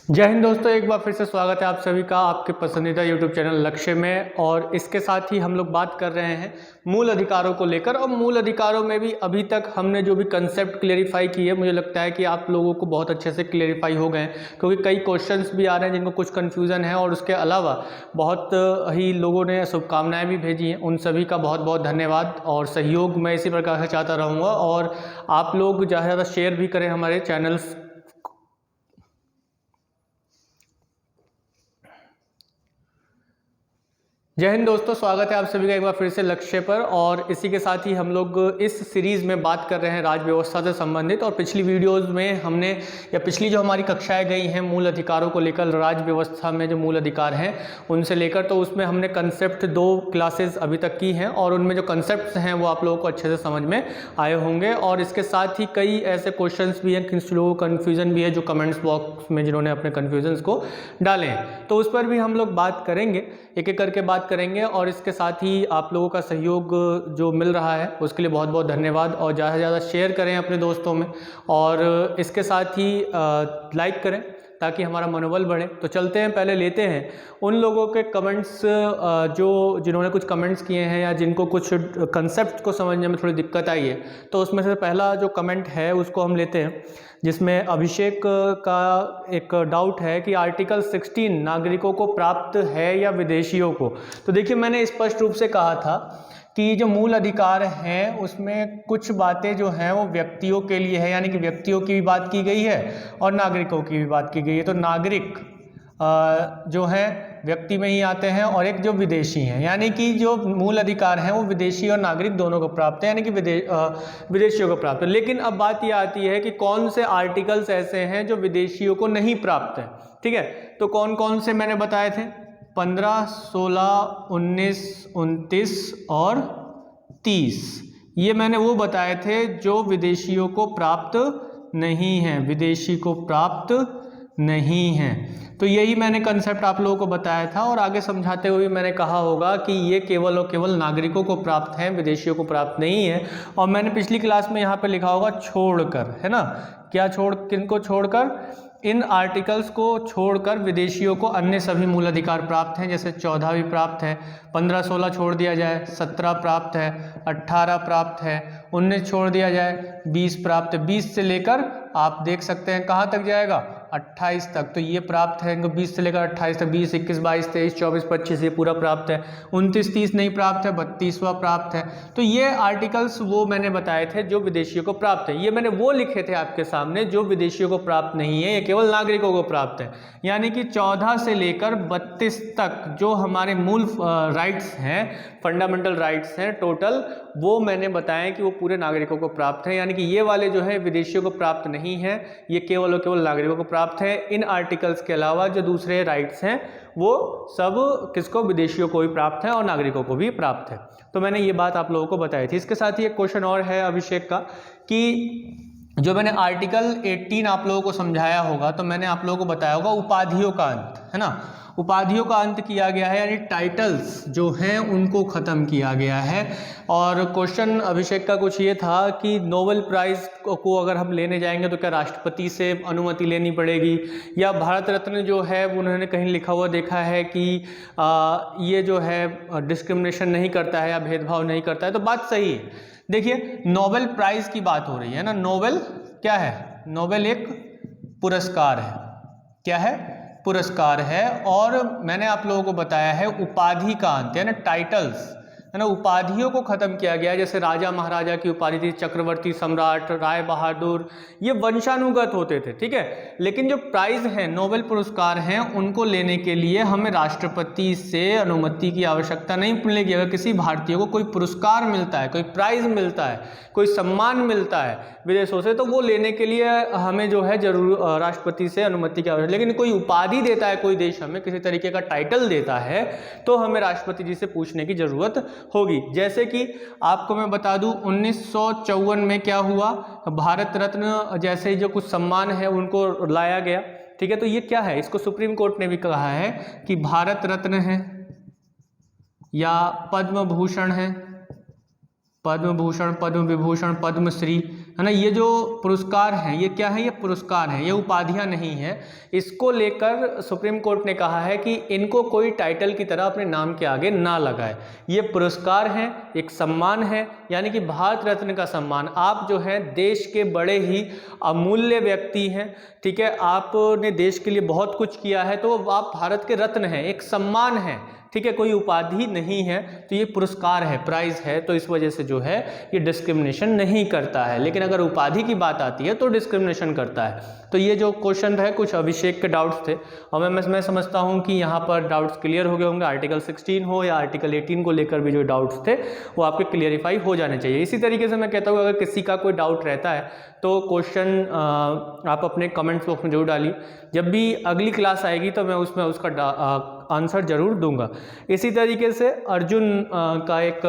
जय हिंद दोस्तों, एक बार फिर से स्वागत है आप सभी का आपके पसंदीदा यूट्यूब चैनल लक्ष्य में। और इसके साथ ही हम लोग बात कर रहे हैं मूल अधिकारों को लेकर। और मूल अधिकारों में भी अभी तक हमने जो भी कंसेप्ट क्लेरिफाई किए, मुझे लगता है कि आप लोगों को बहुत अच्छे से क्लेरिफाई हो गए हैं, क्योंकि कई क्वेश्चंस भी आ रहे हैं जिनको कुछ कन्फ्यूज़न है। और उसके अलावा बहुत ही लोगों ने शुभकामनाएँ भी भेजी हैं, उन सभी का बहुत बहुत धन्यवाद। और सहयोग मैं इसी प्रकार से चाहता रहूँगा। और आप लोग ज़्यादा से ज़्यादा शेयर भी करें हमारे चैनल्स। जय हिंद दोस्तों, स्वागत है आप सभी का एक बार फिर से लक्ष्य पर। और इसी के साथ ही हम लोग इस सीरीज़ में बात कर रहे हैं राज्य व्यवस्था से संबंधित। और पिछली वीडियोस में हमने या पिछली जो हमारी कक्षाएं गई हैं मूल अधिकारों को लेकर, राज्य व्यवस्था में जो मूल अधिकार हैं उनसे लेकर, तो उसमें हमने कंसेप्ट 2 क्लासेस अभी तक की हैं। और उनमें जो कंसेप्ट हैं वो आप लोगों को अच्छे से समझ में आए होंगे। और इसके साथ ही कई ऐसे क्वेश्चन भी हैं, कुछ लोगों को कन्फ्यूज़न भी है जो कमेंट्स बॉक्स में जिन्होंने अपने कन्फ्यूजन्स को डाले हैं, तो उस पर भी हम लोग बात करेंगे, एक एक करके बात करेंगे। और इसके साथ ही आप लोगों का सहयोग जो मिल रहा है उसके लिए बहुत बहुत धन्यवाद। और ज़्यादा से ज़्यादा शेयर करें अपने दोस्तों में, और इसके साथ ही लाइक करें ताकि हमारा मनोबल बढ़े। तो चलते हैं, पहले लेते हैं उन लोगों के कमेंट्स जिन्होंने कुछ कमेंट्स किए हैं या जिनको कुछ कंसेप्ट को समझने में थोड़ी दिक्कत आई है। तो उसमें से पहला जो कमेंट है उसको हम लेते हैं, जिसमें अभिषेक का एक डाउट है कि आर्टिकल 16 नागरिकों को प्राप्त है या विदेशियों को। तो देखिए, मैंने स्पष्ट रूप से कहा था कि जो मूल अधिकार हैं उसमें कुछ बातें जो हैं वो व्यक्तियों के लिए है, यानी कि व्यक्तियों की भी बात की गई है और नागरिकों की भी बात की गई है। तो नागरिक जो हैं व्यक्ति में ही आते हैं, और एक जो विदेशी हैं, यानी कि जो मूल अधिकार हैं वो विदेशी और नागरिक दोनों को प्राप्त है, यानी कि विदेशियों को प्राप्त है। लेकिन अब बात ये आती है कि कौन से आर्टिकल्स ऐसे हैं जो विदेशियों को नहीं प्राप्त है। ठीक है, तो कौन कौन से मैंने बताए थे? 15, 16, 19, 29 और 30, ये मैंने वो बताए थे जो विदेशियों को प्राप्त नहीं हैं, विदेशी को प्राप्त नहीं है। तो यही मैंने कंसेप्ट आप लोगों को बताया था। और आगे समझाते हुए मैंने कहा होगा कि ये केवल और केवल नागरिकों को प्राप्त हैं, विदेशियों को प्राप्त नहीं है। और मैंने पिछली क्लास में यहाँ पे लिखा होगा छोड़कर, है ना? क्या किनको छोड़कर? इन आर्टिकल्स को छोड़कर विदेशियों को अन्य सभी मूल अधिकार प्राप्त हैं। जैसे 14 भी प्राप्त है, 15, 16 छोड़ दिया जाए, 17 प्राप्त है, 18 प्राप्त है, 19 छोड़ दिया जाए, 20 प्राप्त है। 20 से लेकर आप देख सकते हैं कहाँ तक जाएगा, 28 तक। तो ये प्राप्त है, 20 से लेकर 28 तक, 20, 21, 22, 23, 24, 25 ये पूरा प्राप्त है। 29, 30 नहीं प्राप्त है, 32वां प्राप्त है। तो ये आर्टिकल्स वो मैंने बताए थे जो विदेशियों को प्राप्त है। ये मैंने वो लिखे थे आपके सामने जो विदेशियों को प्राप्त नहीं है, ये केवल नागरिकों को प्राप्त है। यानी कि 14 से लेकर 32 तक जो हमारे मूल राइट्स हैं, फंडामेंटल राइट्स हैं टोटल, वो मैंने बताया कि वो पूरे नागरिकों को प्राप्त है। यानी कि ये वाले जो है विदेशियों को प्राप्त नहीं है, ये केवल और केवल नागरिकों को प्राप्त है। इन आर्टिकल्स के अलावा जो दूसरे राइट्स हैं वो सब किसको? विदेशियों को भी प्राप्त है और नागरिकों को भी प्राप्त है। तो मैंने ये बात आप लोगों को बताई थी। इसके साथ ही एक क्वेश्चन और है अभिषेक का, कि जो मैंने आर्टिकल 18 आप लोगों को समझाया होगा, तो मैंने आप लोगों को बताया होगा उपाधियों का अंत, है ना? उपाधियों का अंत किया गया है, यानी टाइटल्स जो हैं उनको ख़त्म किया गया है। और क्वेश्चन अभिषेक का कुछ ये था कि नोबेल प्राइज़ को अगर हम लेने जाएंगे तो क्या राष्ट्रपति से अनुमति लेनी पड़ेगी, या भारत रत्न जो है उन्होंने कहीं लिखा हुआ देखा है कि ये जो है डिस्क्रिमिनेशन नहीं करता है या भेदभाव नहीं करता है। तो बात सही है। देखिए, नोबेल प्राइज़ की बात हो रही है ना। नोबेल क्या है? नोबेल एक पुरस्कार है। क्या है? पुरस्कार है। और मैंने आप लोगों को बताया है उपाधि का अंत, यानी टाइटल्स, है ना, उपाधियों को खत्म किया गया है। जैसे राजा महाराजा की उपाधि थी, चक्रवर्ती सम्राट, राय बहादुर, ये वंशानुगत होते थे। ठीक है, लेकिन जो प्राइज हैं, नोबेल पुरस्कार हैं, उनको लेने के लिए हमें राष्ट्रपति से अनुमति की आवश्यकता नहीं मिलेगी। अगर किसी भारतीय को कोई पुरस्कार मिलता है, कोई प्राइज मिलता है, कोई सम्मान मिलता है विदेशों से, तो वो लेने के लिए हमें जो है जरूर राष्ट्रपति से अनुमति की आवश्यकता। लेकिन कोई उपाधि देता है, कोई देश हमें किसी तरीके का टाइटल देता है, तो हमें राष्ट्रपति जी से पूछने की जरूरत होगी। जैसे कि आपको मैं बता दूं 1954 में क्या हुआ, भारत रत्न जैसे जो कुछ सम्मान है उनको लाया गया। ठीक है, तो ये क्या है? इसको सुप्रीम कोर्ट ने भी कहा है कि भारत रत्न है या पद्म भूषण है, पद्म भूषण, पद्म विभूषण, पद्मश्री, है ना। ये जो पुरस्कार हैं ये क्या है, ये पुरस्कार हैं, ये उपाधियां नहीं है। इसको लेकर सुप्रीम कोर्ट ने कहा है कि इनको कोई टाइटल की तरह अपने नाम के आगे ना लगाए। ये पुरस्कार हैं, एक सम्मान है, यानी कि भारत रत्न का सम्मान। आप जो है देश के बड़े ही अमूल्य व्यक्ति हैं, ठीक है, आपने देश के लिए बहुत कुछ किया है, तो आप भारत के रत्न हैं, एक सम्मान है, ठीक है, कोई उपाधि नहीं है। तो ये पुरस्कार है, प्राइज है, तो इस वजह से जो है ये डिस्क्रिमिनेशन नहीं करता है। लेकिन अगर उपाधि की बात आती है तो डिस्क्रिमिनेशन करता है। तो ये जो क्वेश्चन है कुछ अभिषेक के डाउट्स थे, और मैं समझता हूँ कि यहाँ पर डाउट्स क्लियर हो गए होंगे। आर्टिकल 16 हो या आर्टिकल 18 को लेकर भी जो डाउट्स थे वो आपके क्लियरिफाई हो जाने चाहिए। इसी तरीके से मैं कहता हूँ अगर किसी का कोई डाउट रहता है तो क्वेश्चन आप अपने कमेंट्स बॉक्स में जरूर डालिए। जब भी अगली क्लास आएगी तो मैं उसमें उसका आंसर जरूर दूंगा। इसी तरीके से अर्जुन का एक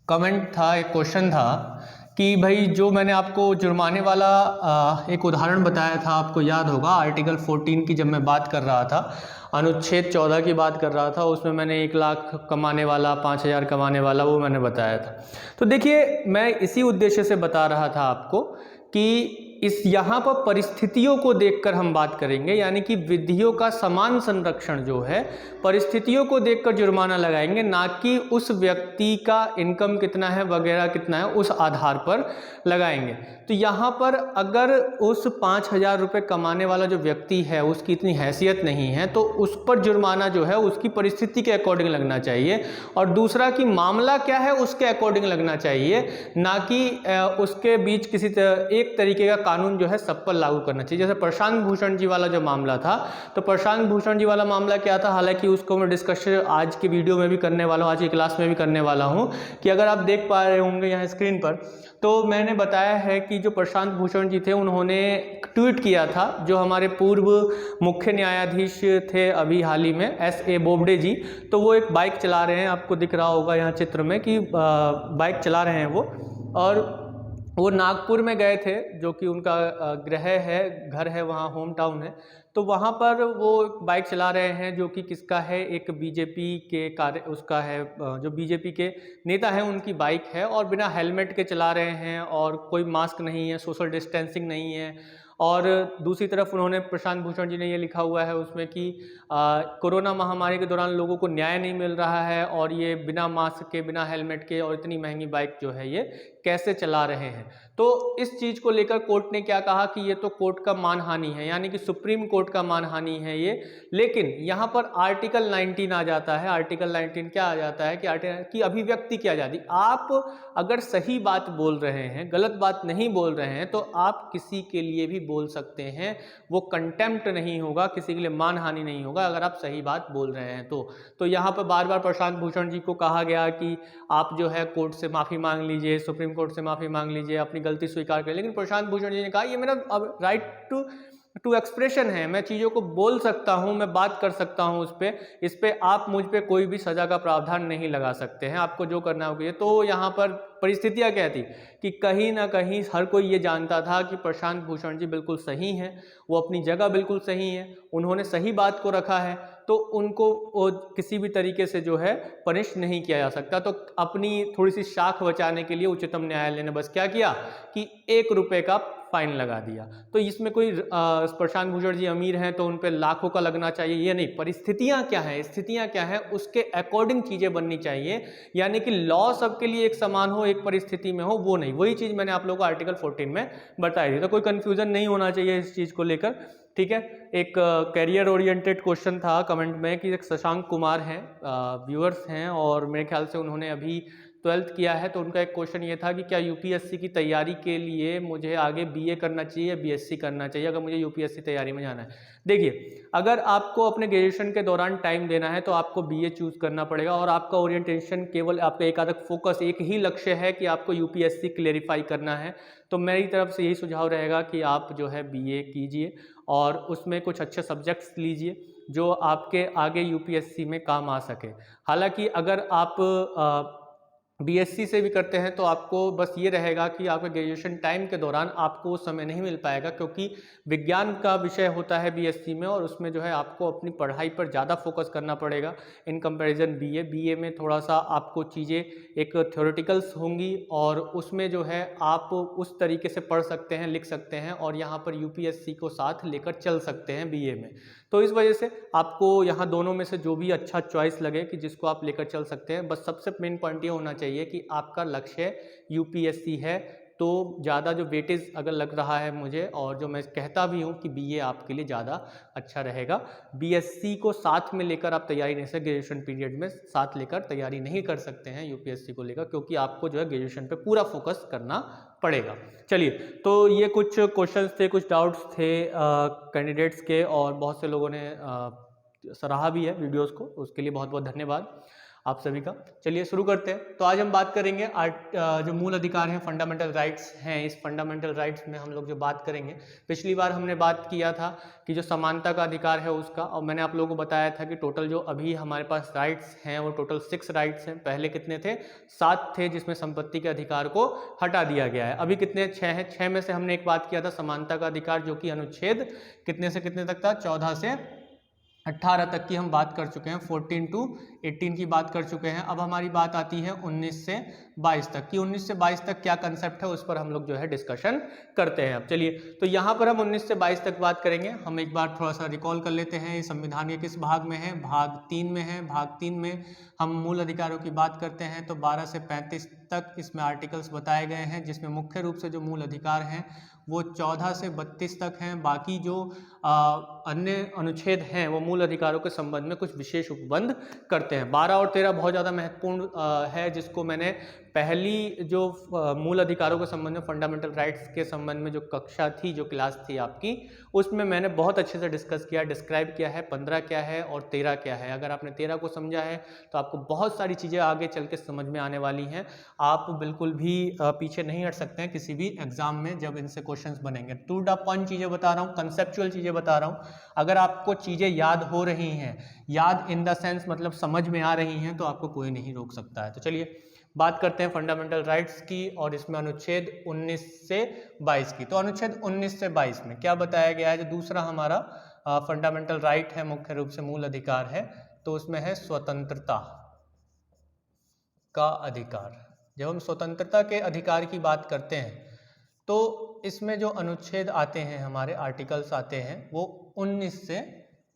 कमेंट था, एक क्वेश्चन था कि भाई जो मैंने आपको जुर्माने वाला एक उदाहरण बताया था, आपको याद होगा आर्टिकल 14 की जब मैं बात कर रहा था, अनुच्छेद 14 की बात कर रहा था, उसमें मैंने 1 लाख कमाने वाला, 5,000 कमाने वाला, वो मैंने बताया था। तो देखिए मैं इसी उद्देश्य से बता रहा था आपको कि इस यहाँ पर परिस्थितियों को देखकर हम बात करेंगे, यानी कि विधियों का समान संरक्षण जो है परिस्थितियों को देखकर जुर्माना लगाएंगे, ना कि उस व्यक्ति का इनकम कितना है वगैरह कितना है उस आधार पर लगाएंगे। तो यहाँ पर अगर उस 5,000 रुपये कमाने वाला जो व्यक्ति है उसकी इतनी हैसियत नहीं है तो उस पर जुर्माना जो है उसकी परिस्थिति के अकॉर्डिंग लगना चाहिए, और दूसरा कि मामला क्या है उसके अकॉर्डिंग लगना चाहिए, ना कि उसके बीच किसी एक तरीके का कानून जो है सब पर लागू करना चाहिए। जैसे प्रशांत भूषण जी वाला जो मामला था, तो प्रशांत भूषण जी वाला मामला क्या था, हालांकि उसको मैं डिस्कस आज की वीडियो में भी करने वाला हूँ, आज की क्लास में भी करने वाला हूँ, कि अगर आप देख पा रहे होंगे यहाँ स्क्रीन पर, तो मैंने बताया है कि जो प्रशांत भूषण जी थे उन्होंने ट्वीट किया था, जो हमारे पूर्व मुख्य न्यायाधीश थे अभी हाल ही में S.A. बोबडे जी, तो वो एक बाइक चला रहे हैं, आपको दिख रहा होगा यहाँ चित्र में कि बाइक चला रहे हैं वो, और वो नागपुर में गए थे जो कि उनका गृह है, घर है वहाँ, होम टाउन है। तो वहाँ पर वो बाइक चला रहे हैं जो कि किसका है, एक बीजेपी के कार्य उसका है, जो बीजेपी के नेता है उनकी बाइक है, और बिना हेलमेट के चला रहे हैं, और कोई मास्क नहीं है, सोशल डिस्टेंसिंग नहीं है। और दूसरी तरफ उन्होंने, प्रशांत भूषण जी ने ये लिखा हुआ है उसमें कि कोरोना महामारी के दौरान लोगों को न्याय नहीं मिल रहा है, और ये बिना मास्क के, बिना हेलमेट के, और इतनी महंगी बाइक जो है ये कैसे चला रहे हैं। तो इस चीज़ को लेकर कोर्ट ने क्या कहा कि ये तो कोर्ट का मानहानि है, यानी कि सुप्रीम कोर्ट का मानहानि है ये। लेकिन यहाँ पर आर्टिकल 19 आ जाता है। आर्टिकल 19 क्या आ जाता है कि अभिव्यक्ति की आज़ादी। आप अगर सही बात बोल रहे हैं, गलत बात नहीं बोल रहे हैं, तो आप किसी के लिए भी बोल सकते हैं, वो कंटेम्प्ट नहीं होगा, किसी के लिए मानहानि नहीं होगा अगर आप सही बात बोल रहे हैं तो यहाँ पर बार बार प्रशांत भूषण जी को कहा गया कि आप जो है कोर्ट से माफ़ी मांग लीजिए, सुप्रीम कोर्ट से माफ़ी मांग लीजिए, अपनी गलती स्वीकार करें। लेकिन प्रशांत भूषण जी ने कहा ये मेरा राइट टू एक्सप्रेशन है, मैं चीज़ों को बोल सकता हूं, मैं बात कर सकता हूं इस पे आप मुझ पे कोई भी सज़ा का प्रावधान नहीं लगा सकते हैं, आपको जो करना होगा। तो यहाँ पर परिस्थितियाँ क्या थी कि कहीं ना कहीं हर कोई ये जानता था कि प्रशांत भूषण जी बिल्कुल सही हैं, वो अपनी जगह बिल्कुल सही हैं, उन्होंने सही बात को रखा है, तो उनको किसी भी तरीके से जो है पनिश नहीं किया जा सकता। तो अपनी थोड़ी सी शाख बचाने के लिए उच्चतम न्यायालय ने बस क्या किया कि 1 रुपये का फाइन लगा दिया। तो इसमें कोई प्रशांत भूषण जी अमीर हैं तो उन पर लाखों का लगना चाहिए, ये नहीं। परिस्थितियां क्या है, स्थितियां क्या है, उसके अकॉर्डिंग चीज़ें बननी चाहिए, यानी कि लॉ सबके लिए एक समान हो, एक परिस्थिति में हो, वो नहीं। वही चीज़ मैंने आप लोगों को आर्टिकल 14 में बताई थी। तो कोई कन्फ्यूजन नहीं होना चाहिए इस चीज़ को लेकर, ठीक है। एक कैरियर ओरिएंटेड क्वेश्चन था कमेंट में कि एक शशांक कुमार हैं, व्यूअर्स हैं, और मेरे ख्याल से उन्होंने अभी 12th किया है। तो उनका एक क्वेश्चन ये था कि क्या यूपीएससी की तैयारी के लिए मुझे आगे बीए करना चाहिए या बीएससी करना चाहिए अगर मुझे यूपीएससी तैयारी में जाना है। देखिए, अगर आपको अपने ग्रेजुएशन के दौरान टाइम देना है तो आपको बीए चूज़ करना पड़ेगा, और आपका ओरिएंटेशन केवल आपका एक आधा फोकस, एक ही लक्ष्य है कि आपको यूपीएससी क्लेरिफाई करना है। तो मेरी तरफ से यही सुझाव रहेगा कि आप जो है बीए कीजिए और उसमें कुछ अच्छे सब्जेक्ट्स लीजिए जो आपके आगे यूपीएससी में काम आ सके। हालांकि अगर आप बीएससी से भी करते हैं तो आपको बस ये रहेगा कि आपके ग्रेजुएशन टाइम के दौरान आपको समय नहीं मिल पाएगा, क्योंकि विज्ञान का विषय होता है बीएससी में, और उसमें जो है आपको अपनी पढ़ाई पर ज़्यादा फोकस करना पड़ेगा इन कंपैरिजन बीए में थोड़ा सा आपको चीज़ें एक थ्योरेटिकल्स होंगी, और उसमें जो है आप उस तरीके से पढ़ सकते हैं, लिख सकते हैं, और यहाँ पर यूपीएससी को साथ लेकर चल सकते हैं बीए में। तो इस वजह से आपको यहाँ दोनों में से जो भी अच्छा चॉइस लगे कि जिसको आप लेकर चल सकते हैं, बस सबसे मेन पॉइंट ये होना चाहिए कि आपका लक्ष्य यूपीएससी है। तो ज़्यादा जो वेटेज अगर लग रहा है मुझे, और जो मैं कहता भी हूँ कि बीए आपके लिए ज़्यादा अच्छा रहेगा, बीएससी को साथ में लेकर आप तैयारी नहीं से ग्रेजुएशन पीरियड में साथ लेकर तैयारी नहीं कर सकते हैं यूपीएससी को लेकर, क्योंकि आपको जो है ग्रेजुएशन पे पूरा फोकस करना पड़ेगा। चलिए, तो ये कुछ क्वेश्चंस थे, कुछ डाउट्स थे कैंडिडेट्स के, और बहुत से लोगों ने सराहा भी है वीडियोस को, उसके लिए बहुत बहुत धन्यवाद आप सभी का। चलिए शुरू करते हैं। तो आज हम बात करेंगे जो मूल अधिकार हैं, फंडामेंटल राइट्स हैं। इस फंडामेंटल राइट्स में हम लोग जो बात करेंगे, पिछली बार हमने बात किया था कि जो समानता का अधिकार है उसका, और मैंने आप लोगों को बताया था कि टोटल जो अभी हमारे पास राइट्स हैं वो टोटल 6 राइट्स हैं। पहले कितने थे? 7 थे, जिसमें संपत्ति के अधिकार को हटा दिया गया है। अभी कितने? 6 हैं। 6 में से हमने एक बात किया था समानता का अधिकार, जो कि अनुच्छेद कितने से कितने तक था? 14 से 18 तक की हम बात कर चुके हैं, 14 to 18 की बात कर चुके हैं। अब हमारी बात आती है 19 से 22 तक की। 19 से 22 तक क्या कंसेप्ट है उस पर हम लोग जो है डिस्कशन करते हैं। अब चलिए, तो यहाँ पर हम 19 से 22 तक बात करेंगे। हम एक बार थोड़ा सा रिकॉल कर लेते हैं, ये संविधान के किस भाग में है? भाग 3 में है। भाग 3 में हम मूल अधिकारों की बात करते हैं तो 12 से 35 तक इसमें आर्टिकल्स बताए गए हैं, जिसमें मुख्य रूप से जो मूल अधिकार हैं वो 14 से 32 तक हैं। बाकी जो अन्य अनुच्छेद हैं वो मूल अधिकारों के संबंध में कुछ विशेष उपबंध करते हैं। 12 और 13 बहुत ज़्यादा महत्वपूर्ण है, जिसको मैंने पहली जो मूल अधिकारों के संबंध में, फंडामेंटल राइट्स के संबंध में जो कक्षा थी, जो क्लास थी आपकी, उसमें मैंने बहुत अच्छे से डिस्कस किया, डिस्क्राइब किया है 15 क्या है और 13 क्या है। अगर आपने 13 को समझा है तो आपको बहुत सारी चीज़ें आगे चल के समझ में आने वाली हैं। आप बिल्कुल भी पीछे नहीं हट सकते हैं किसी भी एग्जाम में जब इनसे क्वेश्चंस बनेंगे। टू द पॉइंट चीज़ें बता रहा हूँ, कंसेप्चुअल चीज़ें बता रहा हूँ। अगर आपको चीज़ें याद हो रही हैं, याद इन द सेंस मतलब समझ में आ रही हैं, तो आपको कोई नहीं रोक सकता है। तो चलिए बात करते हैं फंडामेंटल राइट्स की, और इसमें अनुच्छेद 19 से 22 की। तो अनुच्छेद 19 से 22 में क्या बताया गया है? जो दूसरा हमारा फंडामेंटल राइट है, मुख्य रूप से मूल अधिकार है, तो उसमें है स्वतंत्रता का अधिकार। जब हम स्वतंत्रता के अधिकार की बात करते हैं तो इसमें जो अनुच्छेद आते हैं, हमारे आर्टिकल्स आते हैं, वो 19 से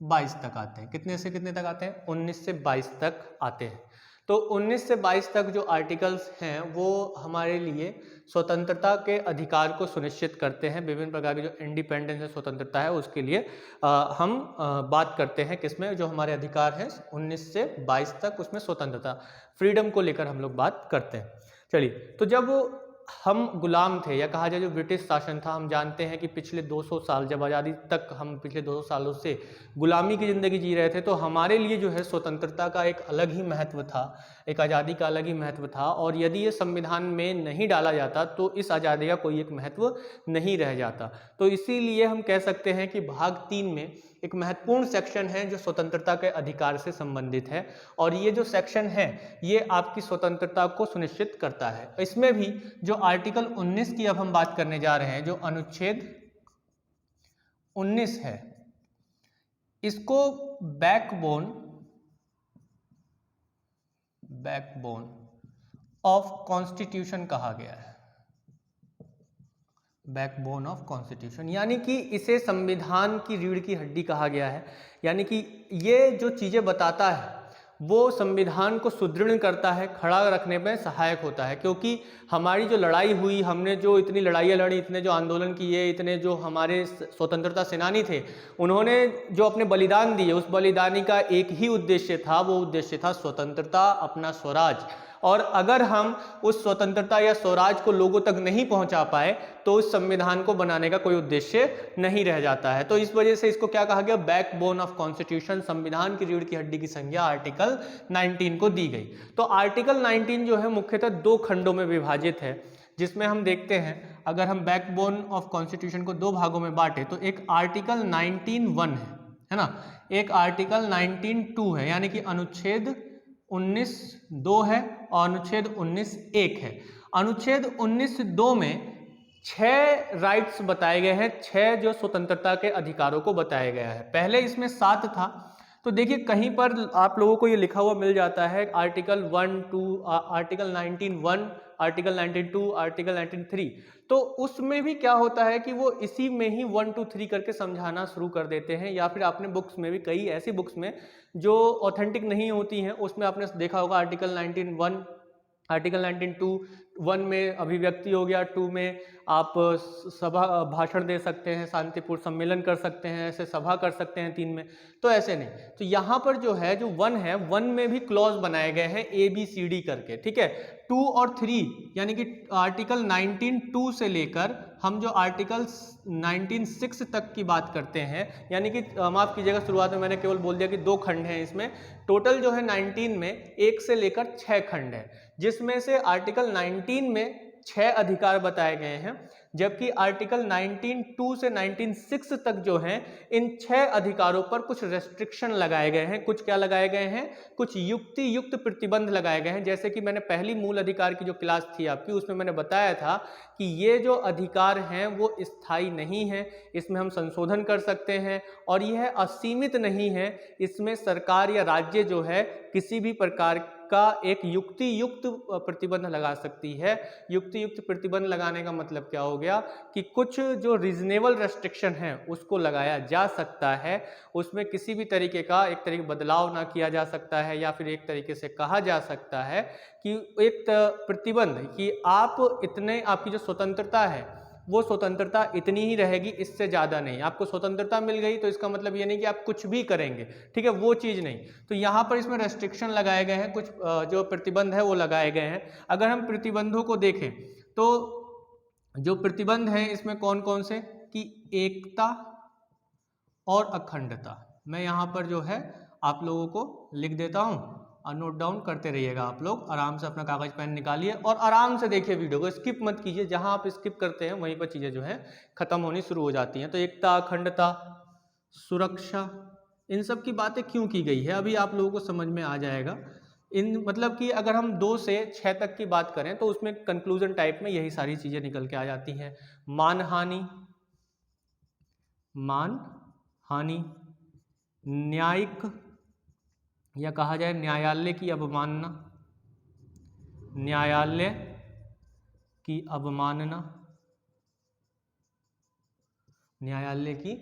22 तक आते हैं। कितने से कितने तक आते हैं? 19 से 22 तक आते हैं। तो 19 से 22 तक जो आर्टिकल्स हैं वो हमारे लिए स्वतंत्रता के अधिकार को सुनिश्चित करते हैं। विभिन्न प्रकार की जो इंडिपेंडेंस है, स्वतंत्रता है, उसके लिए हम बात करते हैं किसमें? जो हमारे अधिकार हैं 19 से 22 तक, उसमें स्वतंत्रता, फ्रीडम को लेकर हम लोग बात करते हैं। चलिए, तो जब हम गुलाम थे, या कहा जाए जो ब्रिटिश शासन था, हम जानते हैं कि पिछले 200 साल, जब आज़ादी तक हम पिछले 200 सालों से गुलामी की ज़िंदगी जी रहे थे, तो हमारे लिए जो है स्वतंत्रता का एक अलग ही महत्व था, एक आज़ादी का अलग ही महत्व था। और यदि ये संविधान में नहीं डाला जाता तो इस आज़ादी का कोई एक महत्व नहीं रह जाता। तो इसीलिए हम कह सकते हैं कि भाग 3 में एक महत्वपूर्ण सेक्शन है जो स्वतंत्रता के अधिकार से संबंधित है, और ये जो सेक्शन है ये आपकी स्वतंत्रता को सुनिश्चित करता है। इसमें भी जो आर्टिकल 19 की अब हम बात करने जा रहे हैं, जो अनुच्छेद 19 है, इसको बैकबोन ऑफ कॉन्स्टिट्यूशन कहा गया है। बैकबोन ऑफ कॉन्स्टिट्यूशन, यानी कि इसे संविधान की रीढ़ की हड्डी कहा गया है। यानी कि ये जो चीज़ें बताता है वो संविधान को सुदृढ़ करता है, खड़ा रखने में सहायक होता है। क्योंकि हमारी जो लड़ाई हुई, हमने जो इतनी लड़ाइयाँ लड़ी, इतने जो आंदोलन किए, इतने जो हमारे स्वतंत्रता सेनानी थे, उन्होंने जो अपने बलिदान दिए, उस बलिदानी का एक ही उद्देश्य था, वो उद्देश्य था स्वतंत्रता, अपना स्वराज। और अगर हम उस स्वतंत्रता या स्वराज को लोगों तक नहीं पहुंचा पाए तो उस संविधान को बनाने का कोई उद्देश्य नहीं रह जाता है। तो इस वजह से इसको क्या कहा गया? बैकबोन ऑफ कॉन्स्टिट्यूशन, संविधान की रीढ़ की हड्डी की संज्ञा आर्टिकल 19 को दी गई। तो आर्टिकल 19 जो है मुख्यतः 2 खंडों में विभाजित है, जिसमें हम देखते हैं, अगर हम बैकबोन ऑफ कॉन्स्टिट्यूशन को 2 भागों में बांटे तो एक आर्टिकल 19(1) है ना, एक आर्टिकल 19(2) है, यानी कि अनुच्छेद 19(2) है और अनुच्छेद 19(1) है। अनुच्छेद 19(2) में 6 राइट्स बताए गए हैं, 6 जो स्वतंत्रता के अधिकारों को बताया गया है। पहले इसमें 7 था। तो देखिए कहीं पर आप लोगों को ये लिखा हुआ मिल जाता है आर्टिकल 1, 2, आर्टिकल 19(1), आर्टिकल 19(2), आर्टिकल 19(3). तो उसमें भी क्या होता है कि वो इसी में ही 1, 2, 3 करके समझाना शुरू कर देते हैं, या फिर आपने बुक्स में भी, कई ऐसी बुक्स में जो ऑथेंटिक नहीं होती हैं, उसमें आपने देखा होगा आर्टिकल 19(1), आर्टिकल 19(2)(1) में अभिव्यक्ति हो गया, 2 में आप सभा भाषण दे सकते हैं, शांतिपूर्ण सम्मेलन कर सकते हैं, ऐसे सभा कर सकते हैं 3 में। तो ऐसे नहीं, तो यहाँ पर जो है जो 1 है, 1 में भी क्लॉज बनाए गए हैं ABCD करके, ठीक है। 2 और 3 यानी कि आर्टिकल 19(2) से लेकर हम जो आर्टिकल 19(6) तक की बात करते हैं, यानी कि माफ कीजिएगा, शुरुआत में मैंने केवल बोल दिया कि 2 खंड हैं इसमें, टोटल जो है 19 में 1 से लेकर 6 खंड है, जिसमें से आर्टिकल 19 में 6 अधिकार बताए गए हैं, जबकि आर्टिकल 19(2) से 19(6) तक जो हैं, इन 6 अधिकारों पर कुछ रेस्ट्रिक्शन लगाए गए हैं। कुछ क्या लगाए गए हैं? कुछ युक्ति युक्त प्रतिबंध लगाए गए हैं। जैसे कि मैंने पहली मूल अधिकार की जो क्लास थी आपकी, उसमें मैंने बताया था कि ये जो अधिकार हैं वो स्थायी नहीं है, इसमें हम संशोधन कर सकते हैं, और यह असीमित नहीं है। इसमें सरकार या राज्य जो है किसी भी प्रकार का एक युक्ति युक्त प्रतिबंध लगा सकती है। युक्ति युक्त प्रतिबंध लगाने का मतलब क्या हो गया कि कुछ जो रीजनेबल रेस्ट्रिक्शन है उसको लगाया जा सकता है, उसमें किसी भी तरीके का एक तरीके बदलाव ना किया जा सकता है, या फिर एक तरीके से कहा जा सकता है कि एक प्रतिबंध कि आप इतने, आपकी जो स्वतंत्रता है वो स्वतंत्रता इतनी ही रहेगी, इससे ज़्यादा नहीं। आपको स्वतंत्रता मिल गई तो इसका मतलब ये नहीं कि आप कुछ भी करेंगे, ठीक है, वो चीज़ नहीं। तो यहाँ पर इसमें रेस्ट्रिक्शन लगाए गए हैं, कुछ जो प्रतिबंध है वो लगाए गए हैं। अगर हम प्रतिबंधों को देखें तो जो प्रतिबंध हैं इसमें कौन कौन से, कि एकता और अखंडता, मैं यहाँ पर जो है आप लोगों को लिख देता हूँ और नोट डाउन करते रहिएगा। आप लोग आराम से अपना कागज पेन निकालिए और आराम से देखिए वीडियो को, स्किप मत कीजिए। जहां आप स्किप करते हैं वहीं पर चीज़ें जो हैं खत्म होनी शुरू हो जाती हैं। तो एकता, अखंडता, सुरक्षा, इन सब की बातें क्यों की गई है अभी आप लोगों को समझ में आ जाएगा। इन मतलब कि अगर हम 2 से 6 तक की बात करें तो उसमें कंक्लूजन टाइप में यही सारी चीज़ें निकल के आ जाती हैं। मानहानि, मानहानि, न्यायिक या कहा जाए न्यायालय की अवमानना, न्यायालय की अवमानना, न्यायालय की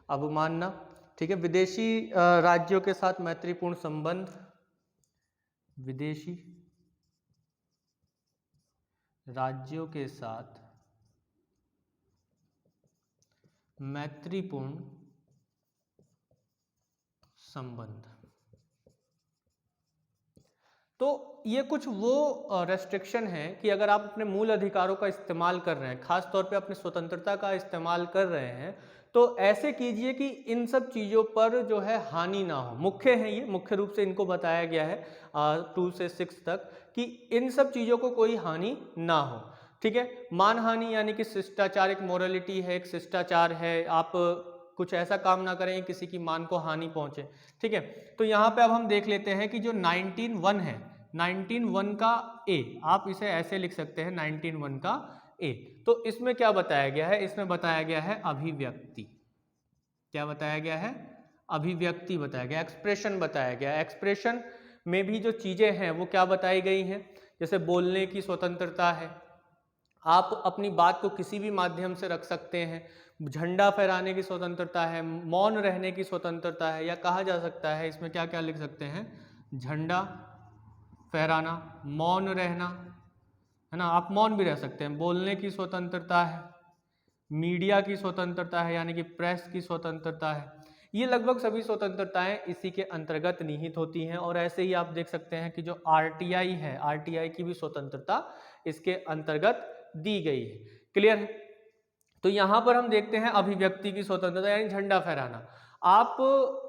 अवमानना, ठीक है। विदेशी राज्यों के साथ मैत्रीपूर्ण संबंध, विदेशी राज्यों के साथ मैत्रीपूर्ण संबंध। तो ये कुछ वो रेस्ट्रिक्शन है कि अगर आप अपने मूल अधिकारों का इस्तेमाल कर रहे हैं, खास तौर पे अपनी स्वतंत्रता का इस्तेमाल कर रहे हैं, तो ऐसे कीजिए कि इन सब चीज़ों पर जो है हानि ना हो। मुख्य है ये, मुख्य रूप से इनको बताया गया है 2 से 6 तक कि इन सब चीज़ों को कोई हानि ना हो, ठीक है। मानहानि यानी कि शिष्टाचार, एक मोरलिटी है, एक शिष्टाचार है, आप कुछ ऐसा काम ना करें किसी की मान को हानि पहुंचे, ठीक है। तो यहाँ पे अब हम देख लेते हैं कि जो 19(1) है, 19(1) का ए, आप इसे ऐसे लिख सकते हैं 19(1) का ए। तो इसमें क्या बताया गया है? इसमें बताया गया है अभिव्यक्ति। क्या बताया गया है? अभिव्यक्ति बताया गया, एक्सप्रेशन बताया गया। एक्सप्रेशन में भी जो चीजें हैं वो क्या बताई गई हैं? जैसे बोलने की स्वतंत्रता है, आप अपनी बात को किसी भी माध्यम से रख सकते हैं। झंडा फहराने की स्वतंत्रता है, मौन रहने की स्वतंत्रता है, या कहा जा सकता है इसमें क्या क्या लिख सकते हैं? झंडा फहराना, मौन रहना, है ना, आप मौन भी रह सकते हैं। बोलने की स्वतंत्रता है, मीडिया की स्वतंत्रता है यानी कि प्रेस की स्वतंत्रता है। ये लगभग सभी स्वतंत्रताएं इसी के अंतर्गत निहित होती हैं। और ऐसे ही आप देख सकते हैं कि जो आरटीआई है, आरटीआई की भी स्वतंत्रता इसके अंतर्गत दी गई है। क्लियर है? तो यहां पर हम देखते हैं अभिव्यक्ति की स्वतंत्रता यानी झंडा फहराना। आप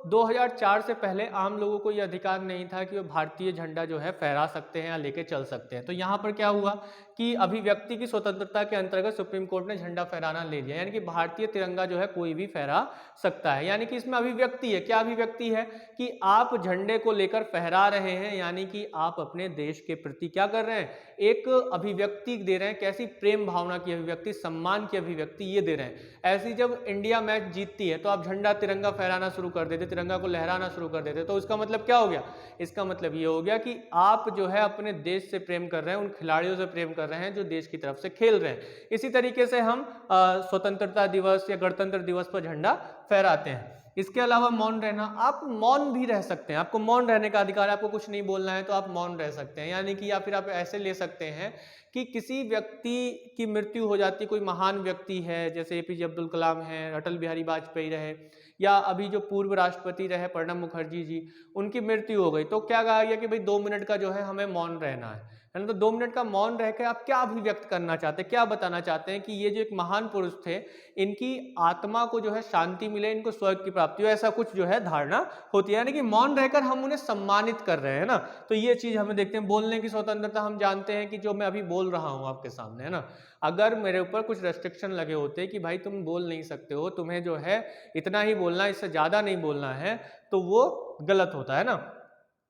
2004 से पहले आम लोगों को यह अधिकार नहीं था कि वो भारतीय झंडा जो है फहरा सकते हैं या लेके चल सकते हैं। तो यहाँ पर क्या हुआ कि अभिव्यक्ति की स्वतंत्रता के अंतर्गत सुप्रीम कोर्ट ने झंडा फहराना ले लिया, यानी कि भारतीय तिरंगा जो है कोई भी फहरा सकता है। यानी कि इसमें अभिव्यक्ति है, क्या अभिव्यक्ति है कि आप झंडे को लेकर फहरा रहे हैं, यानी कि आप अपने देश के प्रति क्या कर रहे हैं, एक अभिव्यक्ति दे रहे हैं। कैसी? प्रेम भावना की अभिव्यक्ति, सम्मान की अभिव्यक्ति ये दे रहे हैं। ऐसी जब इंडिया मैच जीतती है तो आप झंडा तिरंगा फहराना शुरू कर देते, तिरंगा को लहराना शुरू कर देते, तो इसका मतलब क्या हो गया? इसका मतलब ये हो गया कि आप जो है अपने देश से प्रेम कर रहे हैं, उन खिलाड़ियों से प्रेम कर रहे हैं जो देश की तरफ से खेल रहे हैं। इसी तरीके से हम स्वतंत्रता दिवस या गणतंत्र दिवस पर झंडा फहराते हैं। इसके अलावा मौन रहना, आप मौन भी रह सकते हैं, आपको मौन रहने का अधिकार है, आपको कुछ नहीं बोलना है तो आप मौन रह सकते हैं। यानी कि या फिर आप ऐसे ले सकते हैं कि किसी व्यक्ति की मृत्यु हो जाती, कोई महान व्यक्ति है जैसे एपीजे अब्दुल कलाम है, अटल बिहारी वाजपेयी रहे, या अभी जो पूर्व राष्ट्रपति रहे प्रणब मुखर्जी जी, उनकी मृत्यु हो गई, तो क्या कहा गया कि भाई 2 मिनट का जो है हमें मौन रहना है ना। तो 2 मिनट का मौन रह के आप क्या अभिव्यक्त करना चाहते हैं, क्या बताना चाहते हैं कि ये जो एक महान पुरुष थे, इनकी आत्मा को जो है शांति मिले, इनको स्वर्ग की प्राप्ति हो, ऐसा कुछ जो है धारणा होती है। यानी कि मौन रहकर हम उन्हें सम्मानित कर रहे हैं ना। तो ये चीज हमें देखते हैं। बोलने की स्वतंत्रता, हम जानते हैं कि जो मैं अभी बोल रहा हूं आपके सामने, है ना, अगर मेरे ऊपर कुछ रेस्ट्रिक्शन लगे होते कि भाई तुम बोल नहीं सकते हो, तुम्हें जो है इतना ही बोलना, इससे ज्यादा नहीं बोलना है, तो वो गलत होता है ना।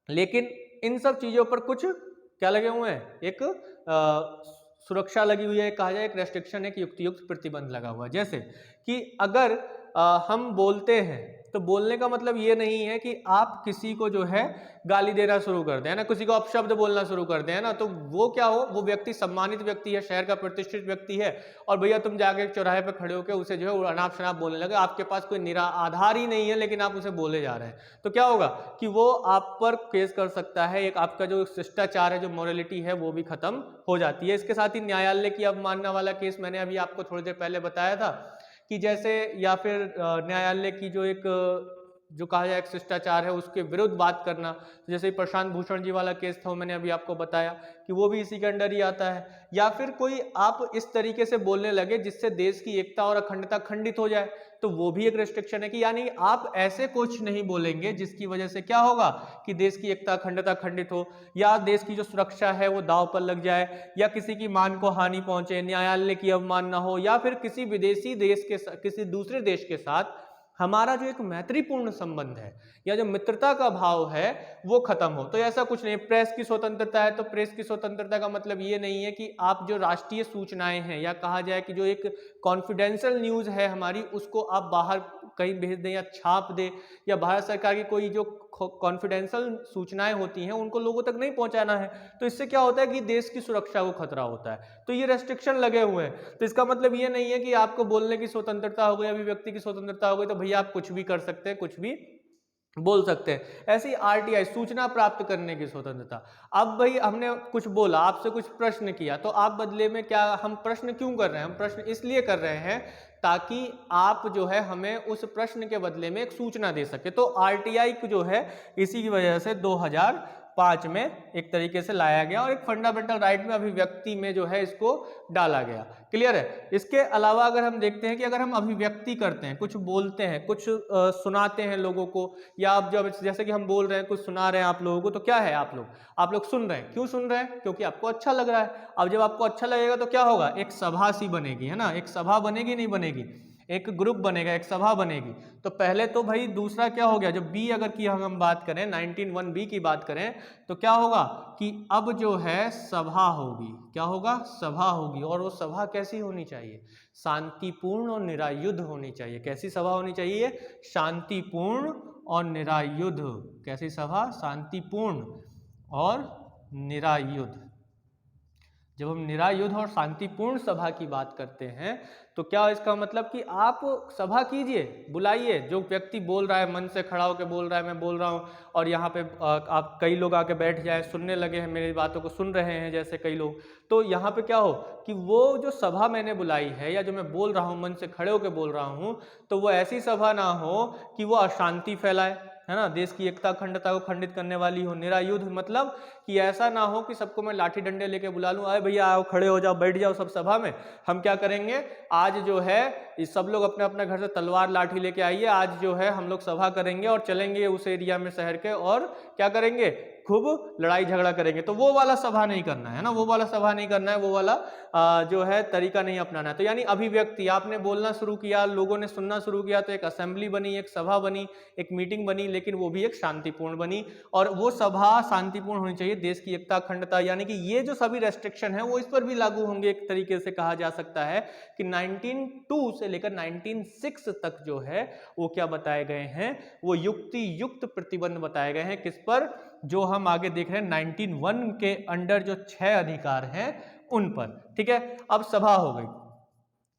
लेकिन इन सब चीजों पर कुछ क्या लगे हुए हैं, एक सुरक्षा लगी हुई है, कहा जाए एक रेस्ट्रिक्शन, एक युक्त प्रतिबंध लगा हुआ है। जैसे कि अगर हम बोलते हैं तो बोलने का मतलब ये नहीं है कि आप किसी को जो है गाली देना शुरू कर दें, है ना, किसी को अपशब्द बोलना शुरू कर दें, है ना, तो वो क्या हो, वो व्यक्ति सम्मानित व्यक्ति है, शहर का प्रतिष्ठित व्यक्ति है, और भैया तुम जाके चौराहे पे खड़े होकर उसे जो है अनाप शनाप बोलने लगे, आपके पास कोई आधार ही नहीं है लेकिन आप उसे बोले जा रहे हैं, तो क्या होगा कि वो आप पर केस कर सकता है। एक आपका जो शिष्टाचार है, जो मोरलिटी है, वो भी खत्म हो जाती है। इसके साथ ही न्यायालय की अवमानना वाला केस मैंने अभी आपको थोड़ी देर पहले बताया था कि जैसे, या फिर न्यायालय की जो एक जो कहा जाए एक शिष्टाचार है उसके विरुद्ध बात करना, जैसे प्रशांत भूषण जी वाला केस था, मैंने अभी आपको बताया कि वो भी इसी के अंडर ही आता है। या फिर कोई आप इस तरीके से बोलने लगे जिससे देश की एकता और अखंडता खंडित हो जाए, तो वो भी एक रेस्ट्रिक्शन है कि यानी आप ऐसे कुछ नहीं बोलेंगे जिसकी वजह से क्या होगा कि देश की एकता अखंडता खंडित हो, या देश की जो सुरक्षा है वो दांव पर लग जाए, या किसी की मान को हानि पहुंचे, न्यायालय की अवमानना हो, या फिर किसी विदेशी देश के किसी दूसरे देश के साथ हमारा जो एक मैत्रीपूर्ण संबंध है या जो मित्रता का भाव है वो खत्म हो। तो ऐसा कुछ नहीं। प्रेस की स्वतंत्रता है, तो प्रेस की स्वतंत्रता का मतलब ये नहीं है कि आप जो राष्ट्रीय सूचनाएं हैं, या कहा जाए कि जो एक कॉन्फिडेंशियल न्यूज है हमारी, उसको आप बाहर कहीं भेज दें या छाप दें, या भारत सरकार की कोई जो कॉन्फिडेंशियल सूचनाएं होती हैं उनको लोगों तक नहीं पहुंचाना है। तो इससे क्या होता है कि देश की सुरक्षा को खतरा होता है। तो ये रेस्ट्रिक्शन लगे हुए हैं। तो इसका मतलब ये नहीं है कि आपको बोलने की स्वतंत्रता हो गई, अभिव्यक्ति की स्वतंत्रता हो गई तो भैया आप कुछ भी कर सकते हैं, कुछ भी बोल सकते हैं। ऐसी आरटीआई, सूचना प्राप्त करने की स्वतंत्रता। अब भाई हमने कुछ बोला, आपसे कुछ प्रश्न किया, तो आप बदले में क्या, हम प्रश्न क्यों कर रहे हैं? हम प्रश्न इसलिए कर रहे हैं ताकि आप जो है हमें उस प्रश्न के बदले में एक सूचना दे सके। तो आरटीआई जो है इसी की वजह से 2005 में एक तरीके से लाया गया, और एक फंडामेंटल राइट में अभिव्यक्ति में जो है इसको डाला गया। क्लियर है? इसके अलावा अगर हम देखते हैं कि अगर हम अभिव्यक्ति करते हैं, कुछ बोलते हैं, कुछ सुनाते हैं लोगों को, या आप जब जैसे कि हम बोल रहे हैं, कुछ सुना रहे हैं आप लोगों को, तो क्या है, आप लोग सुन रहे हैं। क्यों सुन रहे हैं? क्योंकि आपको अच्छा लग रहा है। अब जब आपको अच्छा लगेगा तो क्या होगा, एक सभा सी बनेगी, है ना, एक सभा बनेगी, नहीं बनेगी, एक ग्रुप बनेगा, एक सभा बनेगी। तो पहले तो भाई दूसरा क्या हो गया, जब बी अगर की हम बात करें, 19(1)(b की बात करें, तो क्या होगा कि अब जो है सभा होगी। क्या होगा? सभा होगी। और वो सभा कैसी होनी चाहिए? शांतिपूर्ण और निरायुध होनी चाहिए। कैसी सभा होनी चाहिए? शांतिपूर्ण और निरायुध। कैसी सभा? शांतिपूर्ण और निरायुध। जब हम निरायुध और शांतिपूर्ण सभा की बात करते हैं तो क्या इसका मतलब कि आप सभा कीजिए, बुलाइए, जो व्यक्ति बोल रहा है मन से खड़ा होकर बोल रहा है, मैं बोल रहा हूँ, और यहाँ पे आप कई लोग आके बैठ जाए, सुनने लगे हैं, मेरी बातों को सुन रहे हैं जैसे कई लोग, तो यहाँ पे क्या हो कि वो जो सभा मैंने बुलाई है या जो मैं बोल रहा हूँ, मन से खड़े होकर बोल रहा हूँ, तो वो ऐसी सभा ना हो कि वो अशांति फैलाए, है ना, देश की एकता अखंडता को खंडित करने वाली हो। निरायुध मतलब कि ऐसा ना हो कि सबको मैं लाठी डंडे लेके बुला लूं, अरे भैया आओ, खड़े हो जाओ, बैठ जाओ सब सभा में, हम क्या करेंगे आज जो है इस सब लोग अपने अपने घर से तलवार लाठी लेके आइए, आज जो है हम लोग सभा करेंगे और चलेंगे उस एरिया में शहर के और क्या करेंगे, खूब लड़ाई झगड़ा करेंगे। तो वो वाला सभा नहीं करना है ना, वो वाला सभा नहीं करना है, वो वाला जो है तरीका नहीं अपनाना है। तो यानी अभिव्यक्ति, आपने बोलना शुरू किया, लोगों ने सुनना शुरू किया, तो एक असेंबली बनी, एक सभा बनी, एक मीटिंग बनी, लेकिन वो भी एक शांतिपूर्ण बनी, और वो सभा शांतिपूर्ण होनी चाहिए, देश की एकता अखंडता, यानी कि ये जो सभी रेस्ट्रिक्शन है वो इस पर भी लागू होंगे। एक तरीके से कहा जा सकता है कि 1902 से लेकर 1906 तक जो है वो क्या बताए गए हैं, वो युक्ति युक्त प्रतिबंध बताए गए हैं, किस पर, जो हम आगे देख रहे हैं 1901 के अंडर जो 6 अधिकार हैं उन पर। ठीक है, अब सभा हो गई,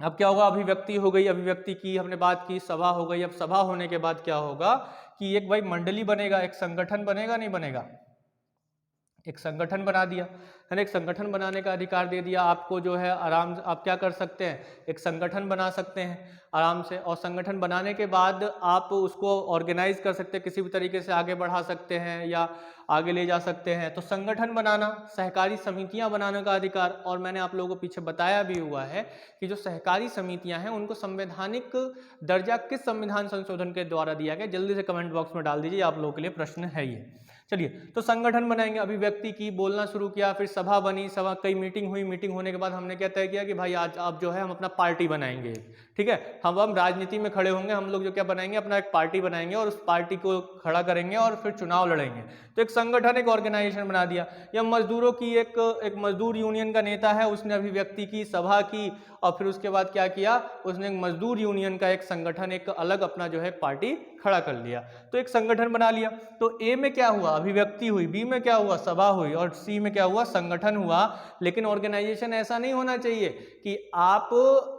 अब क्या होगा, अभिव्यक्ति हो गई, अभिव्यक्ति की हमने बात की, सभा हो गई। अब सभा होने के बाद क्या होगा कि एक भाई मंडली बनेगा, एक संगठन बनेगा, नहीं बनेगा, एक संगठन बना दिया है ना, एक संगठन बनाने का अधिकार दे दिया आपको, जो है आराम से आप क्या कर सकते हैं, एक संगठन बना सकते हैं आराम से, और संगठन बनाने के बाद आप उसको ऑर्गेनाइज कर सकते हैं, किसी भी तरीके से आगे बढ़ा सकते हैं या आगे ले जा सकते हैं। तो संगठन बनाना, सहकारी समितियां बनाने का अधिकार, और मैंने आप लोगों को पीछे बताया भी हुआ है कि जो सहकारी समितियां हैं उनको संवैधानिक दर्जा किस संविधान संशोधन के द्वारा दिया गया, जल्दी से कमेंट बॉक्स में डाल दीजिए, आप लोगों के लिए प्रश्न है ये। चलिए, तो संगठन बनाएंगे, अभिव्यक्ति की, बोलना शुरू किया, फिर सभा बनी, सभा कई मीटिंग हुई, मीटिंग होने के बाद हमने क्या तय किया कि भाई आज आप जो है हम अपना पार्टी बनाएंगे। ठीक है, हम राजनीति में खड़े होंगे, हम लोग जो क्या बनाएंगे, अपना एक पार्टी बनाएंगे और उस पार्टी को खड़ा करेंगे और फिर चुनाव लड़ेंगे। तो एक संगठन, एक ऑर्गेनाइजेशन बना दिया। या मजदूरों की एक मजदूर यूनियन का नेता है, उसने अभिव्यक्ति की, सभा की, और फिर उसके बाद क्या किया, उसने एक मजदूर यूनियन का एक संगठन, एक अलग अपना जो है पार्टी खड़ा कर लिया, तो एक संगठन बना लिया। तो ए में क्या हुआ, अभिव्यक्ति हुई, बी में क्या हुआ, सभा हुई, और सी में क्या हुआ, संगठन हुआ। लेकिन ऑर्गेनाइजेशन ऐसा नहीं होना चाहिए कि आप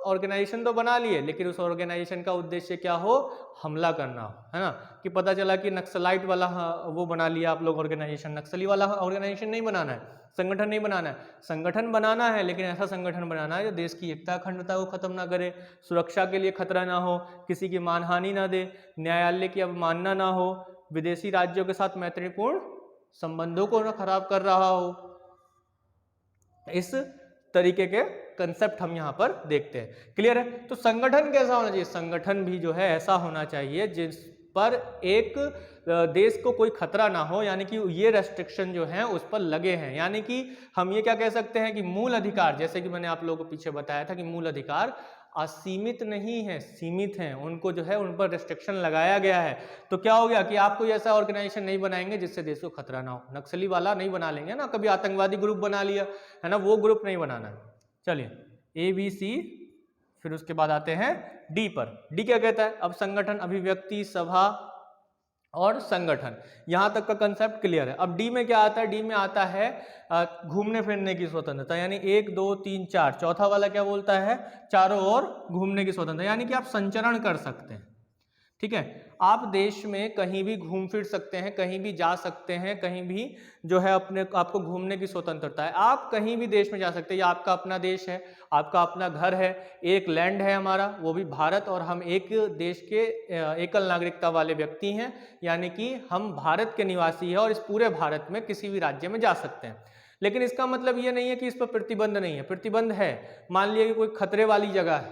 ऑर्गेनाइजेशन तो बना लिए लेकिन उस ऑर्गेनाइजेशन का उद्देश्य क्या हो, हमला करना हो, है ना, कि पता चला कि नक्सलाइट वाला वो बना लिया आप लोग ऑर्गेनाइजेशन, नक्सली वाला ऑर्गेनाइजेशन नहीं बनाना है, संगठन नहीं बनाना है। संगठन बनाना है लेकिन ऐसा संगठन बनाना है जो देश की एकता अखंडता को खत्म ना करे, सुरक्षा के लिए खतरा ना हो, किसी की मानहानि ना दे, न्यायालय की अवमानना ना हो, विदेशी राज्यों के साथ मैत्रीपूर्ण संबंधों को ना खराब कर रहा हो। इस तरीके के कंसेप्ट हम यहां पर देखते हैं। क्लियर है? तो संगठन कैसा होना चाहिए, संगठन भी जो है ऐसा होना चाहिए जिस पर एक देश को कोई खतरा ना हो, यानी कि ये रेस्ट्रिक्शन जो हैं उस पर लगे हैं। यानी कि हम ये क्या कह सकते हैं कि मूल अधिकार, जैसे कि मैंने आप लोगों को पीछे बताया था कि मूल अधिकार असीमित नहीं है, सीमित हैं, उनको जो है उन पर रेस्ट्रिक्शन लगाया गया है। तो क्या हो गया कि आप कोई ऐसा ऑर्गेनाइजेशन नहीं बनाएंगे जिससे देश को खतरा ना हो, नक्सली वाला नहीं बना लेंगे ना, कभी आतंकवादी ग्रुप बना लिया है ना, वो ग्रुप नहीं बनाना है। चलिए ए बी सी, फिर उसके बाद आते हैं डी पर। डी क्या कहता है, अब संगठन, अभिव्यक्ति, सभा और संगठन, यहां तक का कंसेप्ट क्लियर है। अब डी में क्या आता है, डी में आता है घूमने फिरने की स्वतंत्रता, यानी 1 2 3 4, चौथा वाला क्या बोलता है, चारों ओर घूमने की स्वतंत्रता, यानी कि आप संचरण कर सकते हैं। ठीक है, आप देश में कहीं भी घूम फिर सकते हैं, कहीं भी जा सकते हैं, कहीं भी जो है अपने आपको घूमने की स्वतंत्रता है, आप कहीं भी देश में जा सकते हैं। ये आपका अपना देश है, आपका अपना घर है, एक लैंड है हमारा, वो भी भारत, और हम एक देश के एकल नागरिकता वाले व्यक्ति हैं, यानी कि हम भारत के निवासी हैं और इस पूरे भारत में किसी भी राज्य में जा सकते हैं। लेकिन इसका मतलब ये नहीं है कि इस पर प्रतिबंध नहीं है, प्रतिबंध है। मान लिया कि कोई खतरे वाली जगह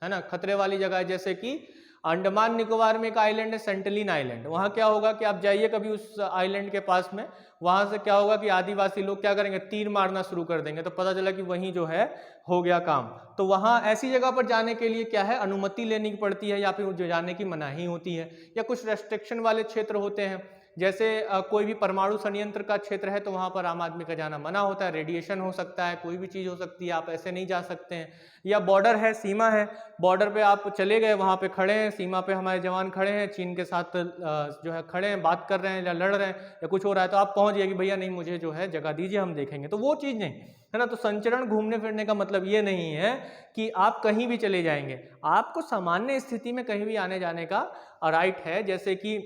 है ना, खतरे वाली जगह है, जैसे कि अंडमान निकोबार में एक आइलैंड है, सेंटलिन आइलैंड। वहां क्या होगा कि आप जाइए कभी उस आइलैंड के पास में, वहां से क्या होगा कि आदिवासी लोग क्या करेंगे, तीर मारना शुरू कर देंगे, तो पता चला कि वहीं जो है हो गया काम। तो वहां ऐसी जगह पर जाने के लिए क्या है, अनुमति लेनी पड़ती है, या फिर जाने की मनाही होती है, या कुछ रेस्ट्रिक्शन वाले क्षेत्र होते हैं, जैसे कोई भी परमाणु संयंत्र का क्षेत्र है तो वहां पर आम आदमी का जाना मना होता है, रेडिएशन हो सकता है, कोई भी चीज हो सकती है, आप ऐसे नहीं जा सकते हैं। या बॉर्डर है, सीमा है, बॉर्डर पे आप चले गए, वहां पे खड़े हैं, सीमा पे हमारे जवान खड़े हैं, चीन के साथ जो है खड़े हैं, बात कर रहे हैं या लड़ रहे हैं या कुछ हो रहा है, तो आप पहुंच गए कि भैया नहीं, मुझे जो है जगह दीजिए, हम देखेंगे, तो वो चीज नहीं है ना। तो संचरण, घूमने फिरने का मतलब ये नहीं है कि आप कहीं भी चले जाएंगे, आपको सामान्य स्थिति में कहीं भी आने जाने का राइट है। जैसे कि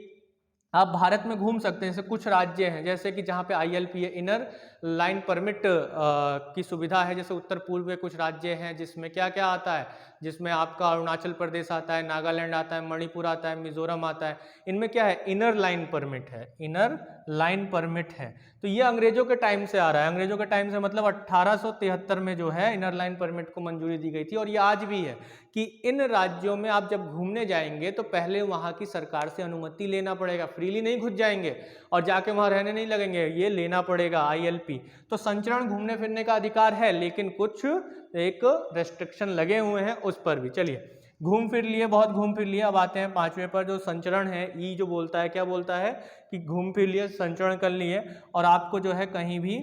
आप भारत में घूम सकते हैं, जैसे कुछ राज्य हैं जैसे कि जहाँ पे ILP है, इनर लाइन परमिट की सुविधा है, जैसे उत्तर पूर्व में कुछ राज्य हैं जिसमें क्या क्या आता है, जिसमें आपका अरुणाचल प्रदेश आता है, नागालैंड आता है, मणिपुर आता है, मिजोरम आता है। इनमें क्या है, इनर लाइन परमिट है, इनर लाइन परमिट है। तो ये अंग्रेजों के टाइम से आ रहा है, अंग्रेजों के टाइम से मतलब 1873 में जो है इनर लाइन परमिट को मंजूरी दी गई थी। और ये आज भी है कि इन राज्यों में आप जब घूमने जाएंगे तो पहले वहां की सरकार से अनुमति लेना पड़ेगा, फ्रीली नहीं घुस जाएंगे और जाके वहां रहने नहीं लगेंगे, ये लेना पड़ेगा ILP। तो संचरण घूमने फिरने का अधिकार है, लेकिन कुछ एक रेस्ट्रिक्शन लगे हुए हैं उस पर भी। चलिए घूम फिर लिए, बहुत घूम फिर लिए, अब आते हैं पांचवें पर जो संचरण है। ई जो बोलता है, क्या बोलता है कि घूम फिर लिए, संचरण कर लिए और आपको जो है कहीं भी